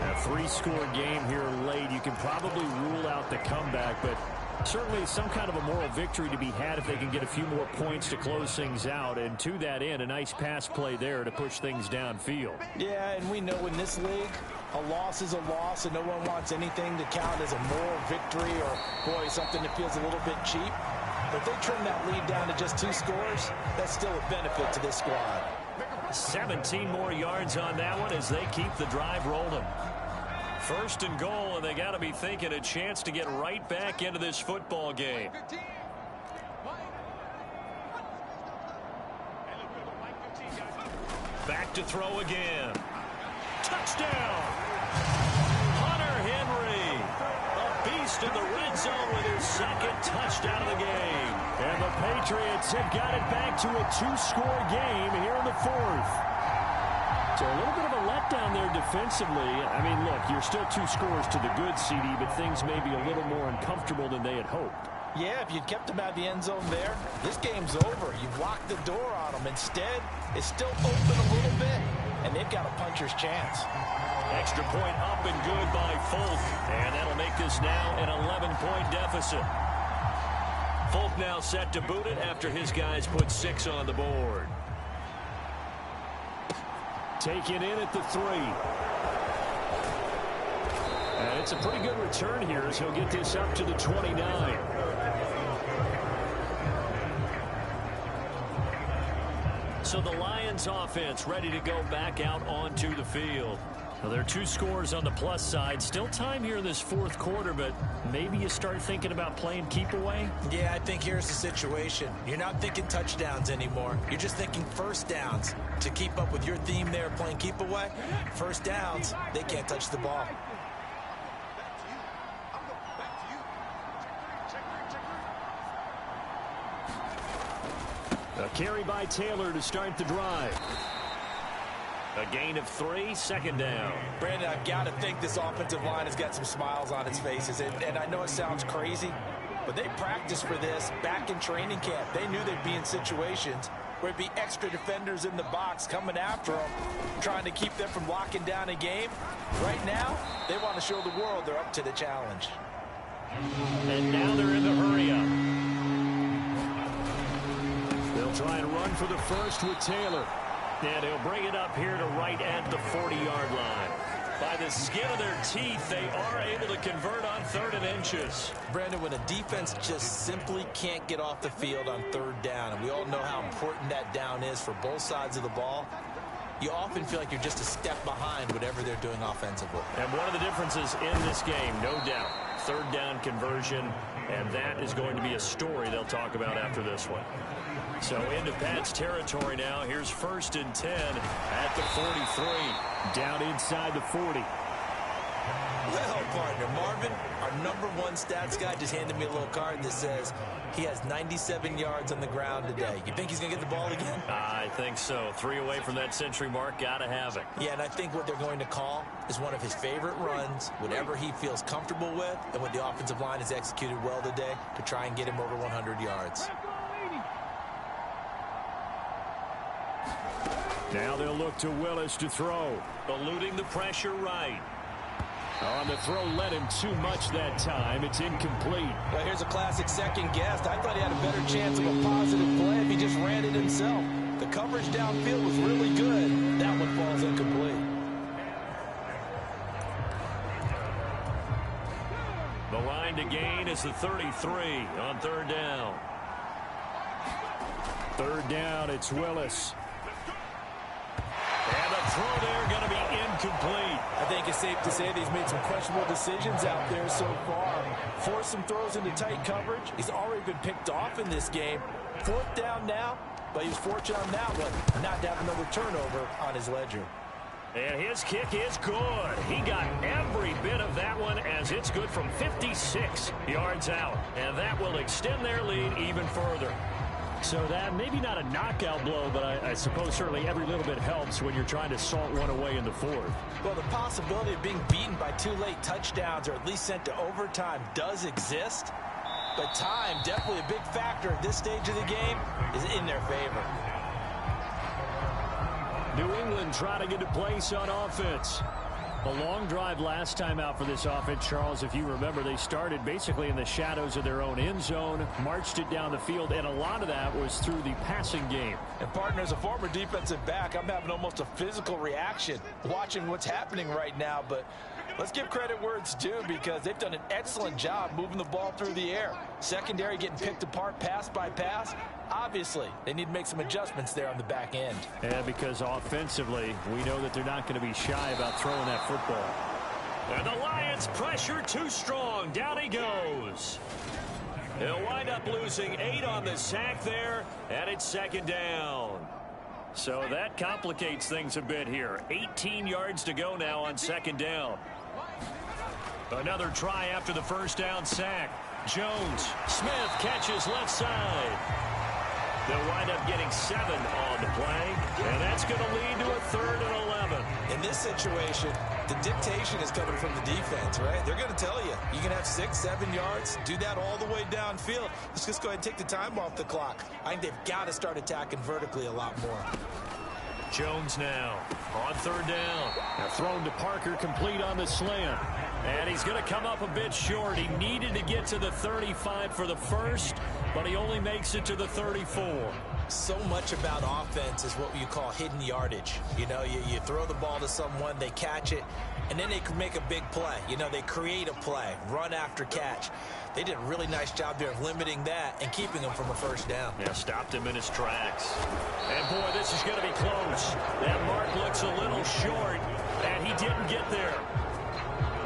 A 3-score game here late. You can probably rule out the comeback, but Certainly some kind of a moral victory to be had if they can get a few more points to close things out. And to that end, a nice pass play there to push things downfield. Yeah, and we know in this league, a loss is a loss, and no one wants anything to count as a moral victory or, boy, something that feels a little bit cheap. But if they trim that lead down to just 2 scores, that's still a benefit to this squad. 17 more yards on that one as they keep the drive rolling. First and goal, and they got to be thinking a chance to get right back into this football game. Back to throw again. Touchdown! Hunter Henry, a beast in the red zone with his second touchdown of the game. And the Patriots have got it back to a 2-score game here in the 4th. So a little bit of a letdown there defensively. I mean, look, you're still 2 scores to the good, CD, but things may be a little more uncomfortable than they had hoped. Yeah, if you'd kept them out of the end zone there, this game's over. You've locked the door on them. Instead, it's still open a little bit, and they've got a puncher's chance. Extra point up and good by Folk, and that'll make this now an 11-point deficit. Folk now set to boot it after his guys put 6 on the board. Taken in at the 3. And it's a pretty good return here as he'll get this up to the 29. So the Lions offense ready to go back out onto the field. Well, there are 2 scores on the plus side. Still time here in this 4th quarter, but maybe you start thinking about playing keep away? Yeah, I think here's the situation. You're not thinking touchdowns anymore. You're just thinking first downs. To keep up with your theme there, playing keep away, first downs, they can't touch the ball. A carry by Taylor to start the drive. A gain of 3, second down. Brandon, I've got to think this offensive line has got some smiles on its faces. And I know it sounds crazy, but they practiced for this back in training camp. They knew they'd be in situations where it'd be extra defenders in the box coming after them, trying to keep them from locking down a game. Right now, they want to show the world they're up to the challenge. And now they're in the hurry-up. They'll try and run for the first with Taylor. And he'll bring it up here to right at the 40-yard line. By the skin of their teeth, they are able to convert on 3rd and inches. Brandon, when a defense just simply can't get off the field on 3rd down, and we all know how important that down is for both sides of the ball, you often feel like you're just a step behind whatever they're doing offensively. And one of the differences in this game, no doubt, 3rd down conversion, and that is going to be a story they'll talk about after this one. So into Pat's territory now. Here's 1st and 10 at the 43. Down inside the 40. Well, partner, Marvin, our #1 stats guy just handed me a little card that says he has 97 yards on the ground today. You think he's going to get the ball again? I think so. 3 away from that century mark. Got to have it. Yeah, and I think what they're going to call is one of his favorite runs, whatever he feels comfortable with, and what the offensive line has executed well today to try and get him over 100 yards. Now they'll look to Willis to throw. Eluding the pressure right. On the throw, led him too much that time. It's incomplete. Well, here's a classic second guess. I thought he had a better chance of a positive play if he just ran it himself. The coverage downfield was really good. That one falls incomplete. The line to gain is the 33 on 3rd down. 3rd down, it's Willis. And the throw there going to be incomplete. I think it's safe to say that he's made some questionable decisions out there so far. Forced some throws into tight coverage. He's already been picked off in this game. 4th down now, but he was fortunate on that one not to have another turnover on his ledger. And his kick is good. He got every bit of that one as it's good from 56 yards out. And that will extend their lead even further. So that maybe not a knockout blow, but I suppose certainly every little bit helps when you're trying to salt one away in the 4th. Well, the possibility of being beaten by 2 late touchdowns or at least sent to overtime does exist. But time, definitely a big factor at this stage of the game, is in their favor. New England trying to get a place on offense. A long drive last time out for this offense, Charles. If you remember, they started basically in the shadows of their own end zone, marched it down the field, and a lot of that was through the passing game. And partner, as a former defensive back, I'm having almost a physical reaction watching what's happening right now. But let's give credit where it's due, because they've done an excellent job moving the ball through the air. Secondary getting picked apart pass by pass. Obviously, they need to make some adjustments there on the back end. Yeah, because offensively, we know that they're not going to be shy about throwing that football. And the Lions pressure too strong. Down he goes. He'll wind up losing 8 on the sack there, and it's second down. So that complicates things a bit here. 18 yards to go now on second down. Another try after the first down sack. Jones. Smith catches left side. They'll wind up getting 7 on the play, and that's going to lead to a 3rd and 11. In this situation, the dictation is coming from the defense, right? They're going to tell you, you can have 6, 7 yards, do that all the way downfield. Let's just go ahead and take the time off the clock. I think they've got to start attacking vertically a lot more. Jones now on 3rd down. Now thrown to Parker, complete on the slant. And he's going to come up a bit short. He needed to get to the 35 for the first, but he only makes it to the 34. So much about offense is what you call hidden yardage. You know, you throw the ball to someone, they catch it, and then they can make a big play. You know, they create a play, run after catch. They did a really nice job there of limiting that and keeping him from a first down. Yeah, stopped him in his tracks. And, boy, this is going to be close. That mark looks a little short, and he didn't get there.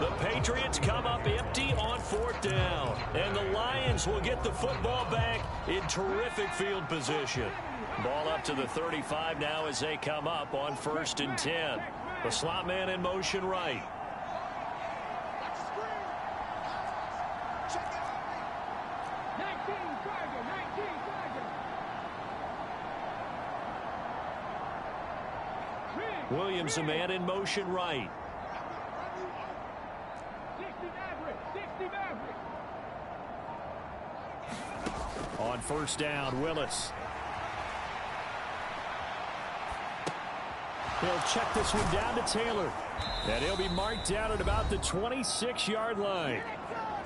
The Patriots come up empty on 4th down, and the Lions will get the football back in terrific field position. Ball up to the 35 now as they come up on 1st and 10. The slot man in motion right. Williams, a man in motion right. On 1st down, Willis. He'll check this one down to Taylor. And he'll be marked down at about the 26-yard line.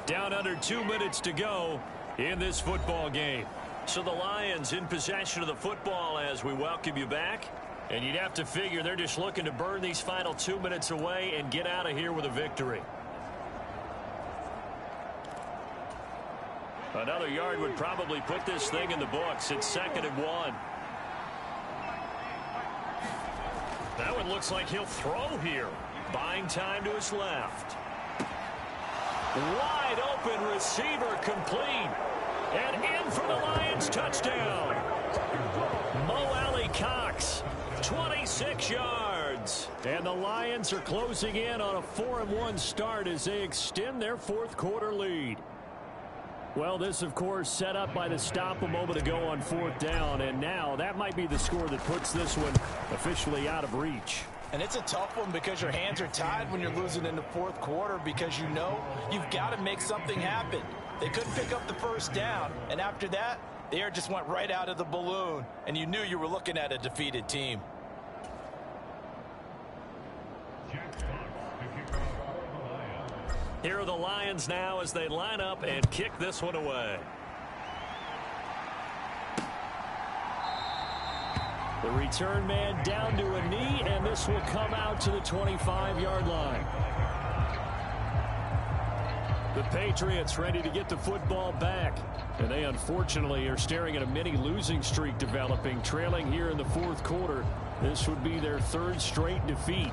Down under 2 minutes to go in this football game. So the Lions in possession of the football as we welcome you back. And you'd have to figure they're just looking to burn these final 2 minutes away and get out of here with a victory. Another yard would probably put this thing in the books. It's 2nd and 1. That one looks like he'll throw here. Buying time to his left. Wide open receiver complete. And in for the Lions touchdown. Mo Alley Cox, 26 yards. And the Lions are closing in on a 4-1 start as they extend their 4th quarter lead. Well, this, of course, set up by the stop a moment ago on 4th down, and now that might be the score that puts this one officially out of reach. And it's a tough one because your hands are tied when you're losing in the 4th quarter, because you know you've got to make something happen. They couldn't pick up the first down, and after that, the air just went right out of the balloon, and you knew you were looking at a defeated team. Here are the Lions now as they line up and kick this one away. The return man down to a knee, and this will come out to the 25-yard line. The Patriots ready to get the football back. And they unfortunately are staring at a mini losing streak developing, trailing here in the 4th quarter. This would be their 3rd straight defeat.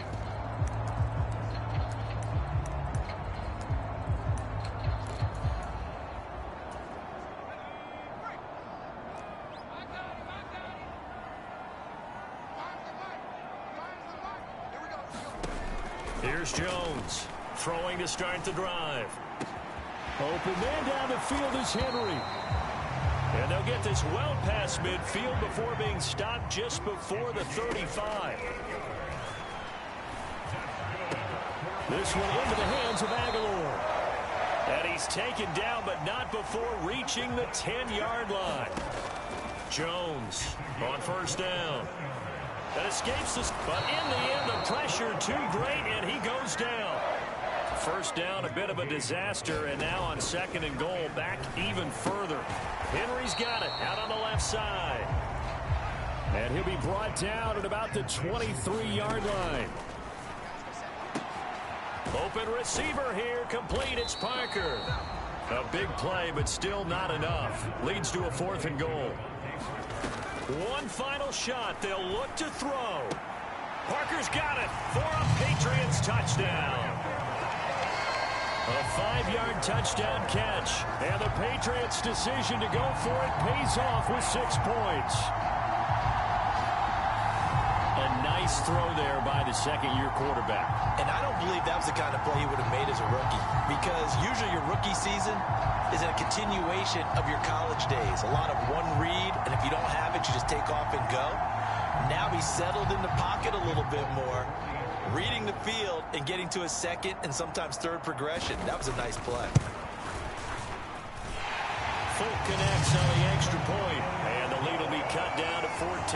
Here's Jones throwing to start the drive. Open man down the field is Henry. And they'll get this well past midfield before being stopped just before the 35. This one into the hands of Aguilar. And he's taken down, but not before reaching the 10-yard line. Jones on 1st down. That escapes us, but in the end, the pressure too great, and he goes down. First down, a bit of a disaster, and now on 2nd and goal, back even further. Henry's got it out on the left side. And he'll be brought down at about the 23-yard line. Open receiver here, complete. It's Parker. A big play, but still not enough. Leads to a 4th and goal. One final shot. They'll look to throw. Parker's got it for a Patriots touchdown. A 5-yard touchdown catch. And the Patriots' decision to go for it pays off with 6 points. A nice throw there by the second-year quarterback. And I don't believe that was the kind of play he would have made as a rookie, because usually your rookie season is a continuation of your college days. A lot of one read, and if you don't have it, you just take off and go. Now he's settled in the pocket a little bit more, reading the field and getting to a second and sometimes third progression. That was a nice play. Folk connects on the extra point, and the lead will be cut down to 14.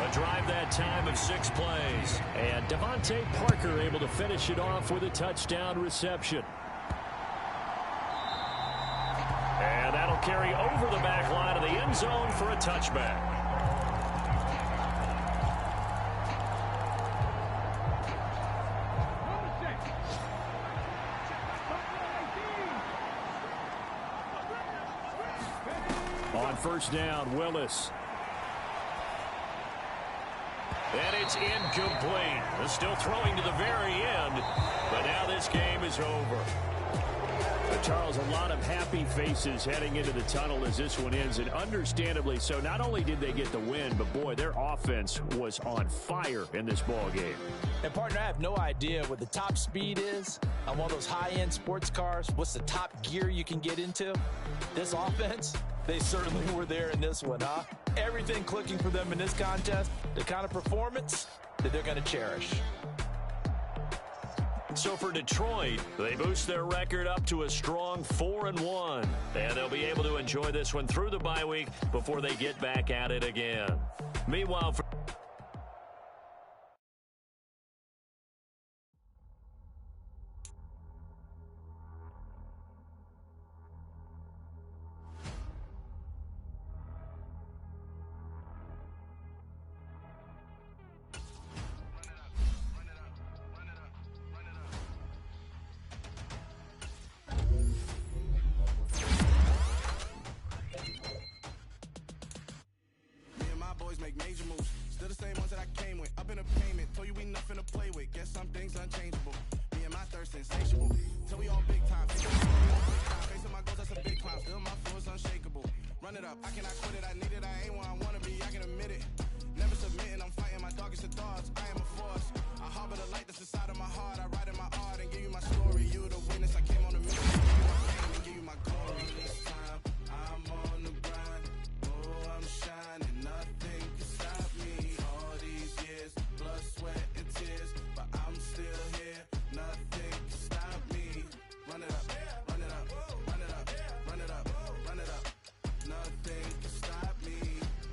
A drive that time of 6 plays. And Devontae Parker able to finish it off with a touchdown reception. And that'll carry over the back line of the end zone for a touchback. On first down, Willis. And it's incomplete. They're still throwing to the very end, but now this game is over. Charles, a lot of happy faces heading into the tunnel as this one ends, and understandably so. Not only did they get the win, but boy, their offense was on fire in this ball game. And partner, I have no idea what the top speed is on one of those high-end sports cars. What's the top gear you can get into? This offense, they certainly were there in this one, huh? Everything clicking for them in this contest, the kind of performance that they're going to cherish. So for Detroit, they boost their record up to a strong 4-1. And they'll be able to enjoy this one through the bye week before they get back at it again. Meanwhile, for make major moves. Still the same ones that I came with. Up in a payment. Told you we nothing to play with. Guess some things unchangeable. Me and my thirst insatiable. Till we all big time. Facing my goals, that's a big climb. Still my flow is unshakable. Run it up. I cannot quit it. I need it. I ain't where I wanna be. I can admit it. Never submitting. I'm fighting my darkest of thoughts. I am a force. I harbor the light that's inside of my heart. I write in my art and give you my story. You the witness. I came on a mission. Give you my fame and give you my glory. This time I'm on the grind. Oh, I'm shining. Nothing can stop me. All these years, blood, sweat, and tears, but I'm still here. Nothing can stop me. Run it up, run it up, run it up, run it up, run it up. Nothing can stop me.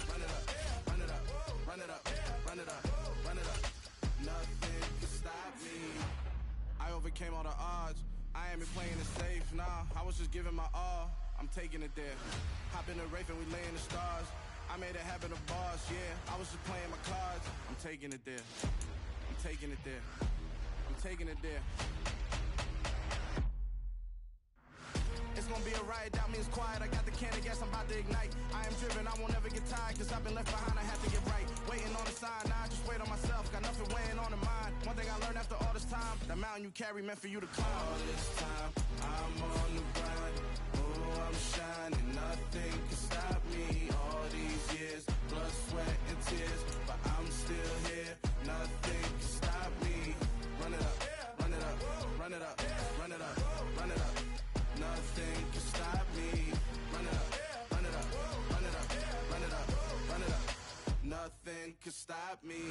Run it up, run it up, run it up, run it up, run it up. Nothing can stop me. I overcame all the odds. I ain't been playing it safe, nah. I was just giving my all. I'm taking it there. Hop in the Wraith and we lay in the stars. I made it happen to boss, yeah. I was just playing my cards. I'm taking it there. I'm taking it there. I'm taking it there. It's gonna be a riot, doubt me it's quiet. I got the can of gas, I'm about to ignite. I am driven, I won't ever get tired, cause I've been left behind, I have to get right. Waiting on the sign, now I just wait on myself. Got nothing weighing on the mind. One thing I learned after all this time, the mountain you carry meant for you to climb. All this time, I'm on the grind. Oh, I'm shining, nothing can stop me. All these years, blood, sweat, and tears, but I'm still here. Nothing can stop me. Run it up, run it up, run it up, run it up, run it up. Nothing can stop me. Run it up, run it up, run it up, run it up, run it up. Nothing can stop me.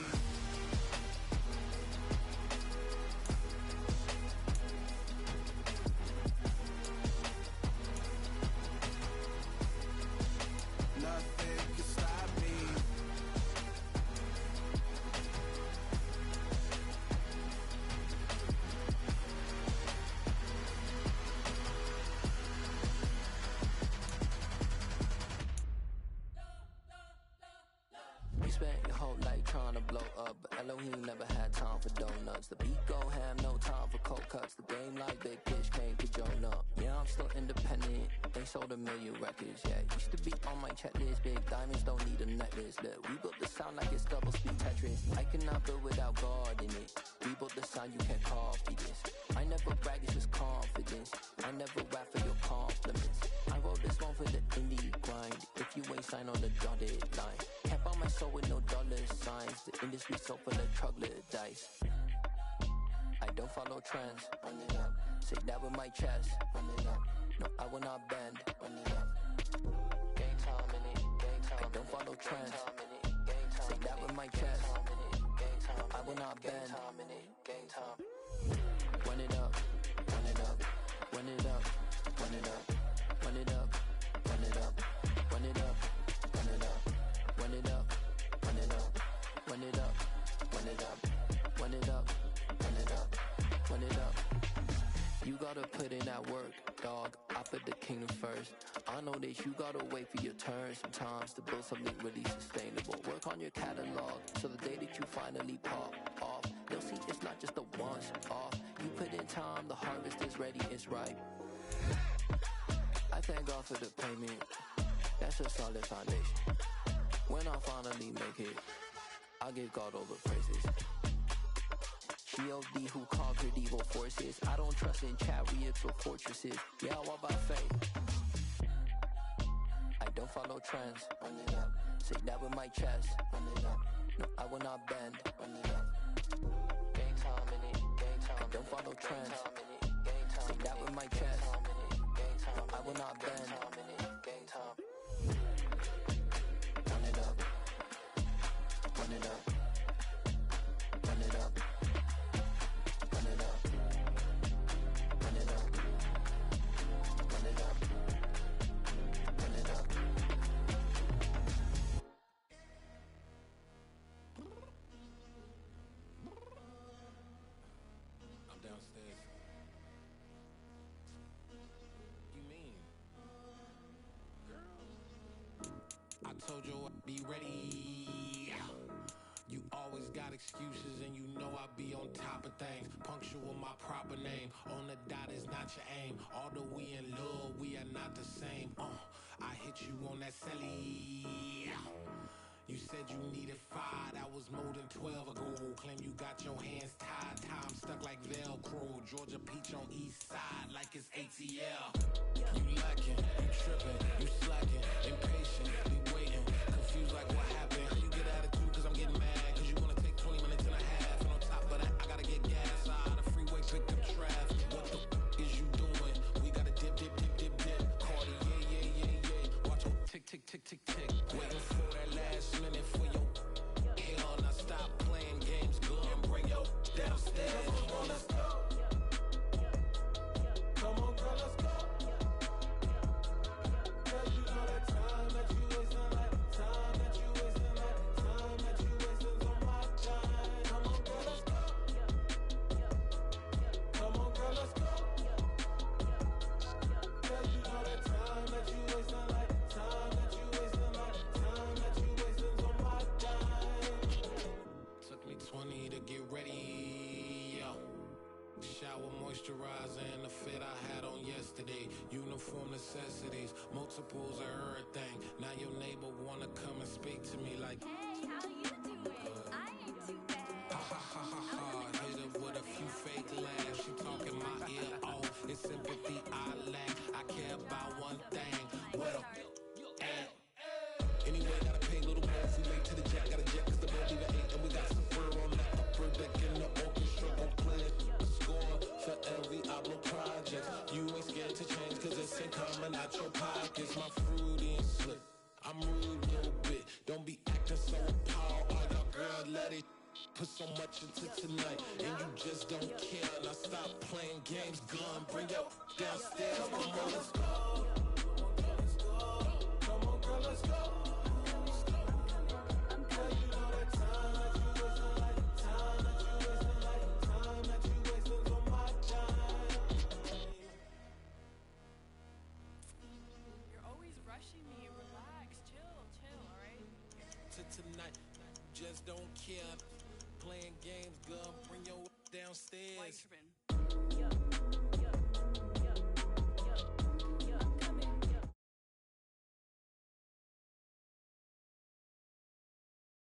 spent your whole life trying to blow up, but Elohim never had time for donuts. The beat go ham, no time for cold cuts. The game like big pitch came to join up. Yeah, I'm still independent. They sold 1 million records, yeah. Used to be on my checklist. Big diamonds don't need a necklace. Look, we built the sound like it's double speed Tetris. I cannot build without God in it. We built the sound, you can't copy this. I never brag, it's just confidence. I never rap for your compliments. I wrote this one for the indie grind. If you ain't signed on the dotted line, can't buy my soul with no dollar signs. The industry so full of troglodytes. I don't follow trends. Run it up. Say that with my chest. Run it up. No, I will not bend. Run it up. Game time in it. Game time. I don't follow trends. Say that with my chest. I will not bend. Game time. Run it up. Run it up. Run it up. Run it up. Run it up. Run it up. Run it up. Run it up. Run it up. Run it up. Run it up. Run it up. Run it up. Run it up. Run it up. You gotta put in that work, dog. I put the kingdom first. I know that you gotta wait for your turn sometimes to build something really sustainable. Work on your catalog so the day that you finally pop off, they'll see it's not just a once off. You put in time, the harvest is ready, it's ripe. I thank God for the payment. That's a solid foundation. When I finally make it, I'll give God all the praises. G.O.D. who conquered evil forces. I don't trust in chariots or fortresses. Yeah, I walk by faith. I don't follow trends. Run it up. Say that with my chest. Run it up. No, I will not bend. Run it up. Game time in it. Game time. I don't follow trends. Say that with my chest. No, I will not bend. Game time. Run it up. Run it up. Run it up. Run it up. Run it up. Run it up. Run it up. I'm downstairs. You mean? Girl. I told you I'd be ready. You always got excuses and you know I be on top of things. Punctual my proper name. On the dot is not your aim. Although we in love, we are not the same. I hit you on that celly. You said you needed 5, that was more than 12 ago. Claim you got your hands tied, time stuck like Velcro. Georgia Peach on east side like it's ATL. You lacking, you tripping, you slacking, impatient, be waiting, confused like what happened. How you get attitude cause I'm getting mad, cause you wanna take 20 minutes and a half. And on top of that, I gotta get gas out of the freeway, pick up traffic. What the is you doing? We gotta dip, dip, dip, dip, dip. Cardi, yeah. Watch your tick, tick, tick, tick, tick. Waiting for that last minute for your hell. Now stop playing games, go and bring your downstairs. Come on, let's go. Come on, girl, let's go. Cause you know that time that you wasting, like time that you wasting, like time that you wasting on my time. Come on, girl, let's go. Come on, girl, let's go. Cause you know that time that you wasting, like time that you wasting, like time that you wasting on my time. Took me 20 to get ready, yo. Shower, moisturizer, and the fit I had on yesterday. Uniform necessities, multiples of everything. Now your neighbor wanna come and speak to me like, Hey, how you doing? I ain't too bad. ha ha ha ha ha. Hit her with a few fake laughs. She talking my ear off. It's sympathy I lack. I care about one thing. What a at. Anyway, gotta pay a little more if we late to the jet. Got a jet cause the boat even ate. And we got some fur on that upper deck in the orchestra. Go play a score for every Ablo project. You ain't scared to change cause it's ain't coming out your pockets. My fruity and slick. I'm rude a little bit. Don't be acting so appalled. All y'all girl, let it put so much into tonight. And you just don't care. Now stop playing games. Gun, bring your downstairs. Come on, girl, let's go. Come on, girl, let's go. Girl, you know that time that you wasting, like time that you wasting, like time that you wasting on my time. You're always rushing me. Relax, chill, all right? To tonight, don't care. Playing games, girl, bring your downstairs. White Trippin'.